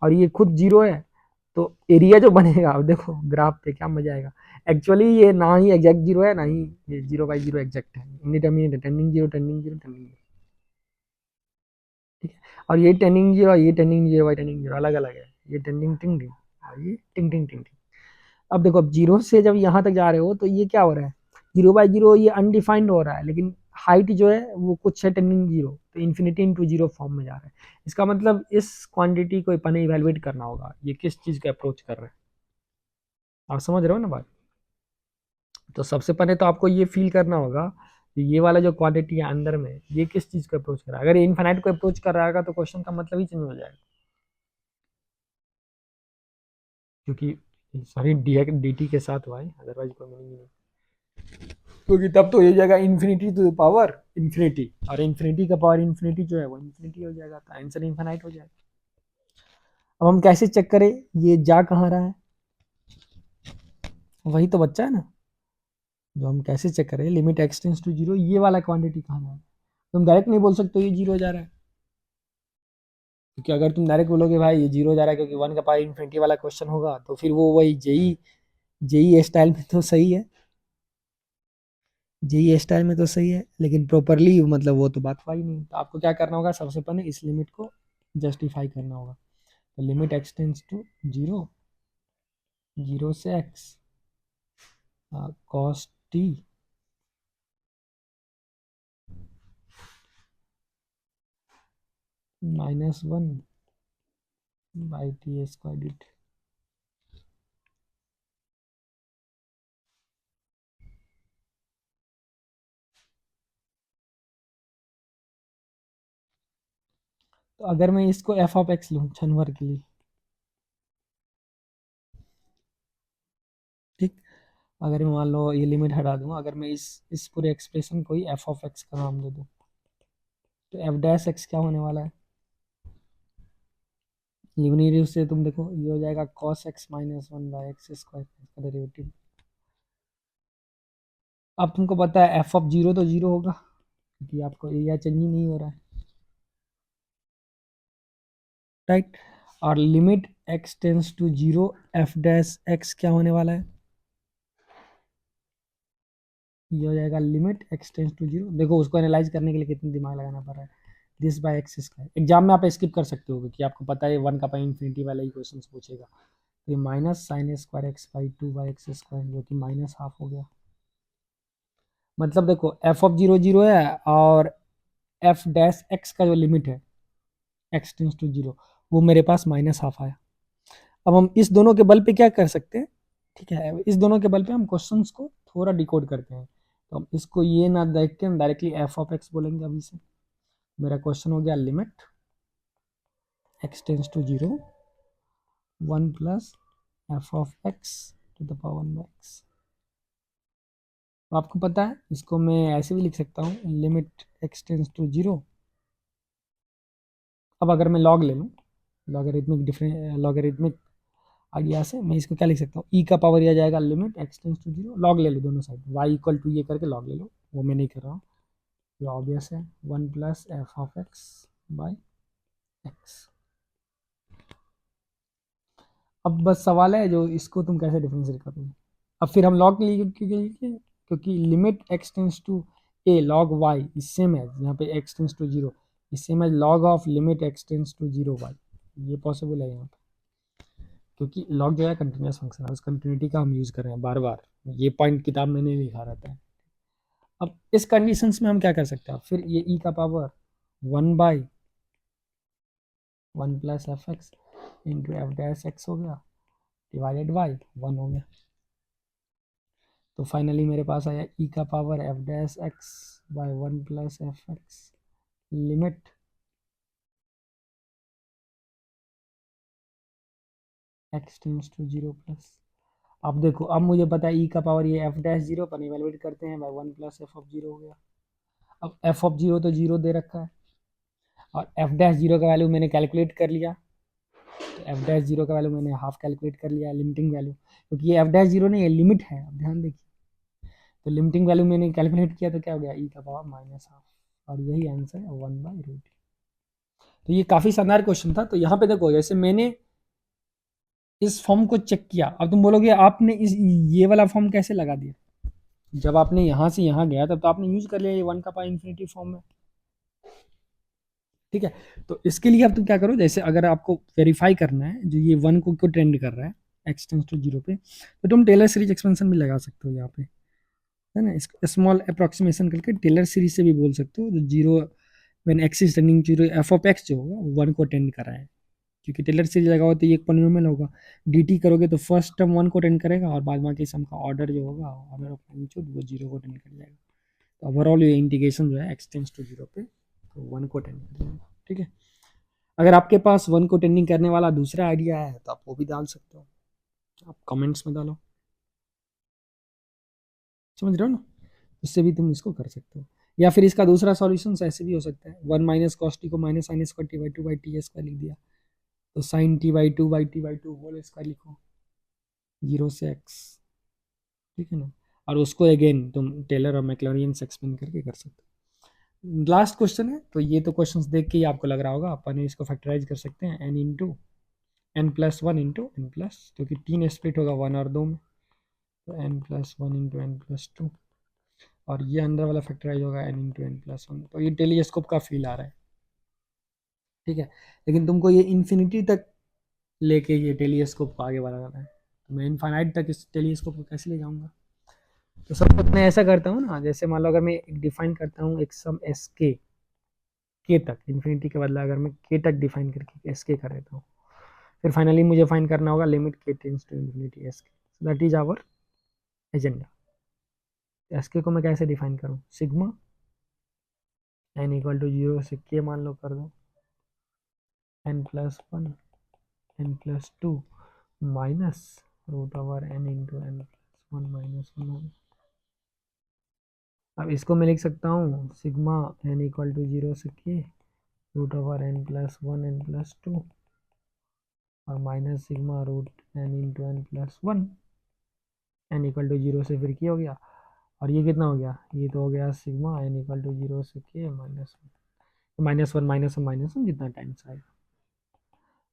और ये खुद जीरो है, तो एरिया जो बनेगा, अब देखो ग्राफ पे क्या मजा आएगा, एक्चुअली ये ना ही एग्जैक्ट जीरो है, ना ही ये जीरो बाई जीरो एग्जैक्ट है, इंडिटरमिनेट है, tending zero tending zero tending zero, ठीक है। और ये टेंडिंग जीरो, ये tending zero by tending zero अलग अलग है, ये टेंडिंग टिंग टिंग और ये टिंग टिंग टिंग टिंग। अब देखो अब जीरो से जब यहाँ तक जा रहे हो तो ये क्या हो रहा है, जीरो बाई जीरो ये अनडिफाइंड हो रहा है, लेकिन हाइट जो है वो कुछ है टेंडिंग जीरो, तो इन्फिनिटी इंटू जीरो फॉर्म में जा रहा है, इसका मतलब इस क्वांटिटी को अपन इवेलुएट करना होगा, ये किस चीज़ का अप्रोच कर रहा है, आप समझ रहे हो ना बात। तो सबसे पहले तो आपको ये फील करना होगा कि ये वाला जो क्वांटिटी है अंदर में ये किस चीज़ को अप्रोच कर रहा है, अगर ये इन्फाइनाइट को अप्रोच कर रहा है तो क्वेश्चन का मतलब ही चेंज हो जाएगा, क्योंकि सॉरी डी टी के साथ हुआ है, अदरवाइज कोई मीनिंग नहीं, क्योंकि तब तो ये जाएगा infinity to the power infinity, और इन्फिनिटी का पावर इन्फिनिटी जो है वो इन्फिनिटी हो जाएगा, तो आंसर इन्फिनाइट हो जाएगा। अब हम कैसे चेक करें ये जा कहाँ रहा है, वही तो बच्चा है ना, जो हम कैसे चेक करें लिमिट एक्सटेंस टू जीरो, ये वाला क्वांटिटी कहाँ जा रहा है, तुम डायरेक्ट नहीं बोल सकते ये जीरो जा रहा है, क्योंकि अगर तुम डायरेक्ट बोलोगे भाई ये जीरो जा रहा है क्योंकि वन का पावर इन्फिनिटी वाला क्वेश्चन होगा, तो फिर वो वही जेई जेई स्टाइल में तो सही है, जेई स्टाइल में तो सही है, लेकिन प्रॉपरली मतलब वो तो बात हुआ ही नहीं। तो आपको क्या करना होगा, सबसे पहले इस लिमिट को जस्टिफाई करना होगा। तो limit extends to zero, zero से x cos t minus one by t square d t. तो अगर मैं इसको एफ ऑफ एक्स लूँ क्षण भर के लिए, ठीक, अगर मैं मान लो ये लिमिट हटा दूँ, अगर मैं इस पूरे एक्सप्रेशन को ही एफ ऑफ एक्स का नाम दे दूँ, तो एफ डैश एक्स क्या होने वाला है, यूनिट से तुम देखो ये हो जाएगा cos x minus one by x square का डेरिवेटिव। अब तुमको पता है एफ ऑफ जीरो तो जीरो होगा, क्योंकि आपको एरिया चेंज ही नहीं हो रहा है, राइट। और limit x tends to zero f dash x क्या होने वाला है, ये हो जाएगा limit x tends to zero. देखो उसको एनालाइज करने के लिए कितना दिमाग लगाना पड़ रहा है, this by x square. Exam में आप स्किप कर सकते हो क्योंकि आपको पता है वन का पाई इन्फिनिटी वाला ही क्वेश्चन पूछेगा। तो ये minus sine square x by two by x square जो कि माइनस हाफ हो गया। मतलब देखो एफ ऑफ जीरो जीरो है, और एफ डैश एक्स का जो लिमिट है एक्स टेंस टू जीरो वो मेरे पास माइनस हाफ आया। अब हम इस दोनों के बल पे क्या कर सकते हैं, ठीक है, इस दोनों के बल पे हम क्वेश्चंस को थोड़ा डिकोड करते हैं। तो हम इसको ये ना देख के हम डायरेक्टली एफ ऑफ एक्स बोलेंगे अभी से। मेरा क्वेश्चन हो गया limit x tends to zero one plus f of x to the power one by x. तो आपको पता है इसको मैं ऐसे भी लिख सकता हूँ, limit x tends to zero. अब अगर मैं लॉग ले लूँ, लॉगरिथमिक डिफरेंस लॉगरिथमिक आइडिया से मैं इसको क्या लिख सकता हूँ, ई का पावर यह जाएगा limit x tends to zero, log ले लो दोनों साइड, वाई इक्वल टू ये करके लॉग ले लो, वो मैं नहीं कर रहा हूँ, ये ऑब्वियस है, one plus f of x by x. अब बस सवाल है जो इसको तुम कैसे डिफरेंशिएट करोगे। अब फिर हम लॉग के लिए क्योंकि limit x tends to a log y is same है, यहाँ पे x tends to zero is same है log of limit x tends to zero y. ये पॉसिबल है यहाँ पे, क्योंकि लॉग जो है कंटिन्यूस फंक्शन है, उस कंटिन्यूटी का हम यूज कर रहे हैं बार बार। ये पॉइंट किताब में नहीं लिखा रहता है। अब इस कंडीशंस में हम क्या कर सकते हैं, फिर ये ई का power one by one plus f x into F dash x हो गया डिवाइडेड बाई वन हो गया। तो फाइनली मेरे पास आया ई का power f dash x by one plus f x limit x tends to zero plus. अब देखो अब मुझे पता है ई का पावर ये एफ डैश जीरो पर इवेलुएट करते हैं by one plus f of zero हो गया। अब एफ ऑफ जीरो तो जीरो दे रखा है, और एफ डैश जीरो का वैल्यू मैंने कैलकुलेट कर लिया, तो एफ डैश जीरो का वैल्यू मैंने हाफ कैलकुलेट कर लिया लिमिटिंग वैल्यू, क्योंकि ये एफ डैश जीरो नहीं है लिमिट है, अब ध्यान देखिए। तो लिमिटिंग वैल्यू मैंने कैलकुलेट किया तो क्या हो गया ई का पावर माइनस हाफ, और यही आंसर है वन बाई रूट। तो ये काफी शानदार क्वेश्चन था। तो यहाँ पे देखो जैसे मैंने इस फॉर्म को चेक किया, अब तुम बोलोगे आपने इस ये वाला फॉर्म कैसे लगा दिया, जब आपने यहाँ से यहाँ गया तब तो आपने यूज कर लिया ये वन का पावर इन्फिनिटी फॉर्म में, ठीक है। तो इसके लिए अब तुम क्या करो, जैसे अगर आपको वेरीफाई करना है जो ये वन को क्यों ट्रेंड कर रहा है एक्स टेंस टू जीरो पे, तो तुम टेलर सीरीज एक्सपेंशन भी लगा सकते हो यहाँ पे, है ना, स्मॉल अप्रोक्सीमेशन करके टेलर सीरीज से भी बोल सकते हो, जो zero when x is tending zero f of x जो होगा वो वन को टेंड कर रहा है, क्योंकि टेलर सीरीज लगा हुआ तो ये एक पॉलिनोमियल होगा, डी करोगे तो फर्स्ट टर्म वन को टेंड करेगा और बाद बाकी सम का ऑर्डर जो होगा ऑर्डर ऑफ मैग्नीट्यूड वो जीरो को टेंड कर जाएगा। तो ओवरऑल ये इंटीग्रेशन जो है एक्स टेंस टू जीरो पे तो वन को टेंड कर जाएगा, ठीक है। अगर आपके पास वन को टेंडिंग करने वाला दूसरा आइडिया है तो आप वो भी डाल सकते हो, आप कमेंट्स में डालो, समझ रहे हो ना, उससे भी तुम इसको कर सकते हो। या फिर इसका दूसरा सॉल्यूशन ऐसे भी हो सकता है, वन माइनस कॉस टी को minus sine square t by two by t square लिख दिया, तो sine t by two by t by two whole square लिखो जीरो से एक्स, ठीक है ना। और उसको अगेन तुम टेलर और मैक्लॉरियन से एक्सपेंड करके कर सकते हो। लास्ट क्वेश्चन है, तो ये तो क्वेश्चंस देख के ही आपको लग रहा होगा अपन इसको फैक्टराइज कर सकते हैं n into n plus one into n plus, क्योंकि तीन स्प्लिट होगा वन और दो में, तो n plus one into n plus two, और ये अंदर वाला फैक्टराइज होगा n into n plus one. तो ये टेलीस्कोप का फील आ रहा है, ठीक है। लेकिन तुमको ये इन्फिनिटी तक लेके ये टेलीस्कोप को आगे बढ़ाना है, तो मैं इनफाइनाइट तक इस टेलीस्कोप को कैसे ले जाऊंगा? तो सब कुछ मैं ऐसा करता हूँ ना, जैसे मान लो अगर मैं डिफाइन करता हूँ एक सम एस के तक, इन्फिनिटी के बदला अगर मैं के तक डिफाइन करके एस के कर देता हूँ, फिर फाइनली मुझे फाइन करना होगा limit k tends to infinity S k, that is our agenda. S k को मैं कैसे डिफाइन करूँ? Sigma n equal to zero से के मान लो कर दो n plus one n plus two minus root over n into n plus one minus one. अब इसको मैं लिख सकता हूँ sigma n equal to zero से k root over n plus one n plus two और minus sigma root n into n plus one, n equal to zero से फिर के हो गया, और ये कितना हो गया? ये तो हो गया sigma n equal to zero से k minus one, minus one minus one minus one जितना टाइम्स आएगा।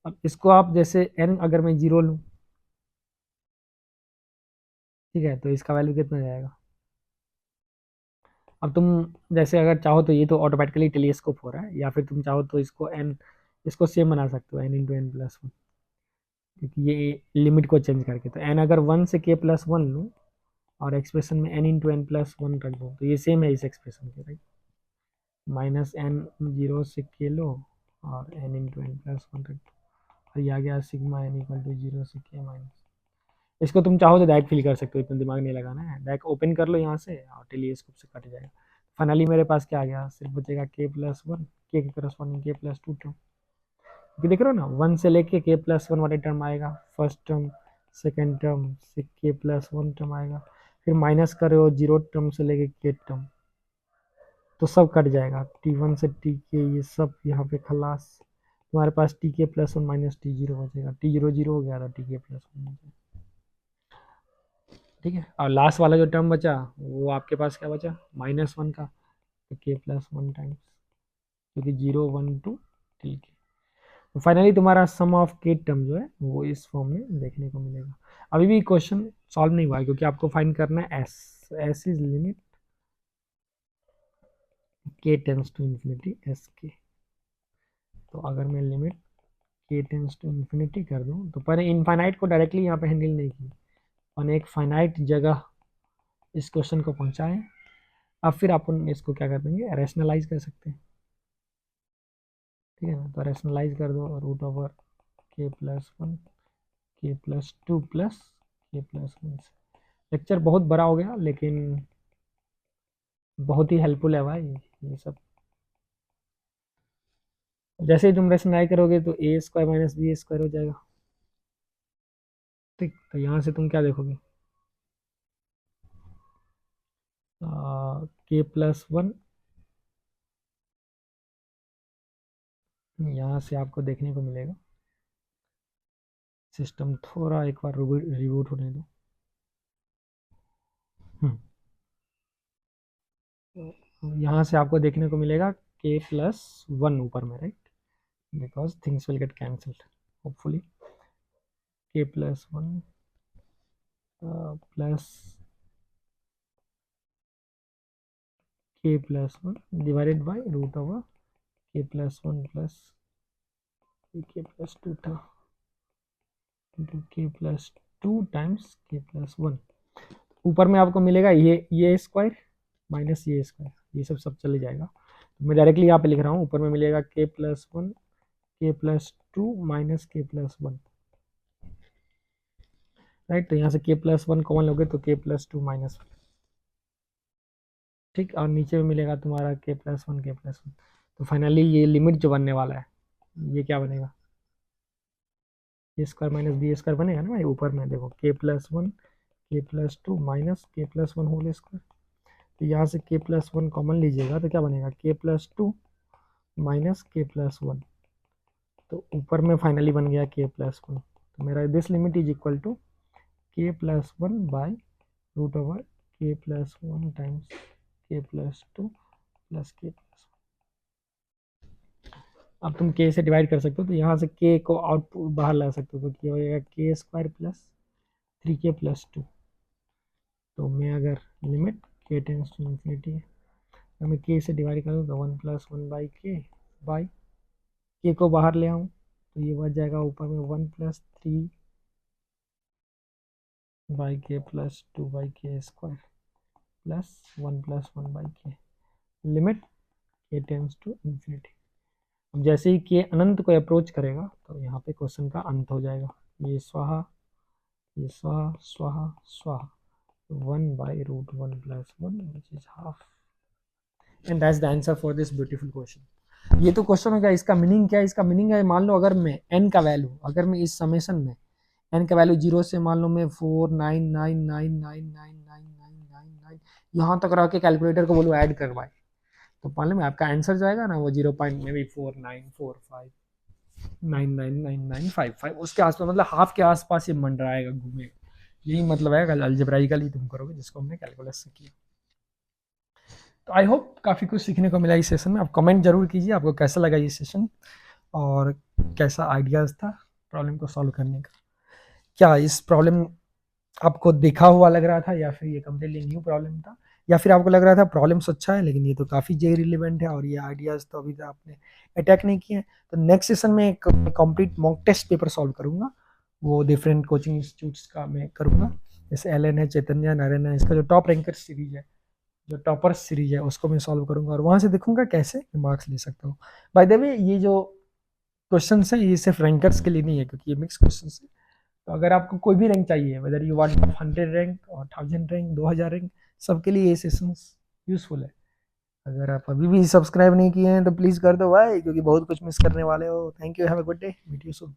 अब इसको आप जैसे एन अगर मैं जीरो लूँ, ठीक है, तो इसका वैल्यू कितना जाएगा? अब तुम जैसे अगर चाहो तो ये तो ऑटोमेटिकली टेलीस्कोप हो रहा है, या फिर तुम चाहो तो इसको एन, इसको सेम बना सकते हो n into n plus one, क्योंकि ये लिमिट को चेंज करके, तो एन अगर वन से के प्लस वन लूँ और एक्सप्रेशन में n into n plus one रख दूँ, तो ये सेम है इस एक्सप्रेशन के, राइट। माइनस एन जीरो से के लो और n into n plus one रख दो, और ये आ गया sigma n equal to zero से के माइनस। इसको तुम चाहो तो डायरेक्ट फिल कर सकते हो, इतना दिमाग नहीं लगाना है, डायरेक्ट ओपन कर लो यहाँ से और टेलीस्कोप से कट जाएगा। फाइनली मेरे पास क्या आ गया? सिर्फ बचेगा के प्लस वन, के के करस्पॉन्डिंग के प्लस टू टर्म, क्योंकि देख रहे हो ना, वन से लेके के प्लस वन वाले टर्म आएगा, फर्स्ट टर्म सेकेंड टर्म से के प्लस वन टर्म आएगा, फिर माइनस करो जीरो टर्म से लेके के टर्म, तो सब कट जाएगा, टी वन से टी के ये सब यहाँ पे खलास। तुम्हारे पास टी के plus one minus T zero बचेगा, टी जीरो जीरो हो गया था, टी के प्लस वन, ठीक है। और लास्ट वाला जो टर्म बचा वो आपके पास क्या बचा? माइनस वन का, तो के प्लस वन टाइम्स, क्योंकि जीरो वन टू टी के। तो फाइनली तुम्हारा सम ऑफ के टर्म जो है वो इस फॉर्म में देखने को मिलेगा। अभी भी क्वेश्चन सॉल्व नहीं हुआ है, क्योंकि आपको फाइंड करना है S, S is limit k tends to infinity S के। तो अगर मैं limit k tends to infinity कर दूं, तो पहले इनफाइनाइट को डायरेक्टली यहाँ पे हैंडल नहीं की, और एक फाइनाइट जगह इस क्वेश्चन को पहुंचाएं। अब फिर अपन इसको क्या कर देंगे? रैशनलाइज कर सकते हैं, ठीक है ना। तो रैशनलाइज कर दो root over k plus one के plus two plus k plus one. Lecture बहुत बड़ा हो गया, लेकिन बहुत ही हेल्पफुल है भाई ये सब। जैसे ही तुम रैशनलाइज करोगे तो ए स्क्वायर माइनस बी स्क्वायर हो जाएगा, ठीक। तो यहाँ से तुम क्या देखोगे? के प्लस वन, यहाँ से आपको देखने को मिलेगा, सिस्टम थोड़ा एक बार रिबूट होने दो। यहाँ से आपको देखने को मिलेगा के प्लस वन ऊपर में, right, because things will get cancelled hopefully. K plus one plus k plus one divided by root over k plus one plus k plus two था into k plus two times k plus one. ऊपर में आपको मिलेगा ये square minus ये square, ये सब चले जाएगा। तो मैं डायरेक्टली यहाँ पे लिख रहा हूँ, ऊपर में मिलेगा के प्लस वन के प्लस टू माइनस के प्लस वन, राइट। तो यहाँ से के प्लस वन कॉमन लोगे तो के प्लस टू माइनस वन, ठीक। और नीचे में मिलेगा तुम्हारा के प्लस वन के प्लस वन। तो फाइनली ये लिमिट जो बनने वाला है ये क्या बनेगा? ए स्क्वायर माइनस बी स्क्वायर बनेगा ना भाई। ऊपर में देखो के प्लस वन के प्लस टू माइनस के प्लस वन होल स्क्वायर, तो यहाँ से के प्लस वन कॉमन लीजिएगा तो क्या बनेगा? के प्लस टू माइनस के प्लस वन, तो ऊपर में फाइनली बन गया के प्लस वन। तो मेरा this limit is equal to k plus one by root over k plus one times k plus two plus k plus अब तुम के से डिवाइड कर सकते हो, तो यहाँ से के को आउटपुट बाहर ला सकते हो, तो क्या हो जाएगा के स्क्वायर प्लस 3k+2। तो मैं अगर limit k tends to infinity, अगर मैं के से डिवाइड करूँ तो 1+1/k बाई के को बाहर ले आऊँ तो ये बच जाएगा ऊपर में 1+3/k+2/k² plus 1+1/k, limit k tends to infinity. अब जैसे ही के अनंत को अप्रोच करेगा तो यहाँ पे क्वेश्चन का अंत हो जाएगा, ये स्वाहा, ये स्वाहा, स्वाहा, स्वाहा, 1/√1+1 which is half, and that's the answer for this beautiful question। ये तो क्वेश्चन हो गया। इसका मीनिंग क्या है? इसका मीनिंग है, मान लो अगर मैं n का वैल्यू, अगर मैं इस समेशन में n का वैल्यू 0 से मान लो मैं 499999999 यहाँ तक रह के कैलकुलेटर को बोलो ऐड करवाए, तो मालूम है आपका आंसर जाएगा ना वो 0.4945999955 उसके आसपास, मतलब हाफ के आसपास ये मंडराएगा, घूमेगा। यही मतलब है अलजेब्राइकली तुम करोगे, जिसको हमने कैलकुलस से किया। तो आई होप काफ़ी कुछ सीखने को मिला इस सेशन में। आप कमेंट जरूर कीजिए आपको कैसा लगा ये सेशन, और कैसा आइडियाज़ था प्रॉब्लम को सॉल्व करने का। क्या इस प्रॉब्लम आपको देखा हुआ लग रहा था, या फिर ये कम्प्लीटली न्यू प्रॉब्लम था, या फिर आपको लग रहा था प्रॉब्लम्स अच्छा है लेकिन ये तो काफ़ी जे रिलेवेंट है और ये आइडियाज़ तो अभी तक आपने अटैक नहीं किए हैं। तो नेक्स्ट सेशन में एक complete mock test paper solve करूंगा, वो डिफरेंट कोचिंग इंस्टीट्यूट्स का मैं करूंगा, जैसे LN है, चैतन्य, नारायण है, इसका जो टॉप रैंकर सीरीज है, जो टॉपर्स सीरीज है, उसको मैं सॉल्व करूंगा और वहां से देखूंगा कैसे मार्क्स ले सकता हूँ। बाय द वे ये जो क्वेश्चन है ये सिर्फ रैंकर्स के लिए नहीं है, क्योंकि ये मिक्स क्वेश्चन है। तो अगर आपको कोई भी रैंक चाहिए, वेदर यू वांट 100 रैंक और 1000 रैंक, 2000 रैंक, सबके लिए ये सेशंस यूजफुल है। अगर आप अभी भी सब्सक्राइब नहीं किए हैं तो प्लीज़ कर दो भाई, क्योंकि बहुत कुछ मिस करने वाले हो। Thank you, have a good day, meet you soon.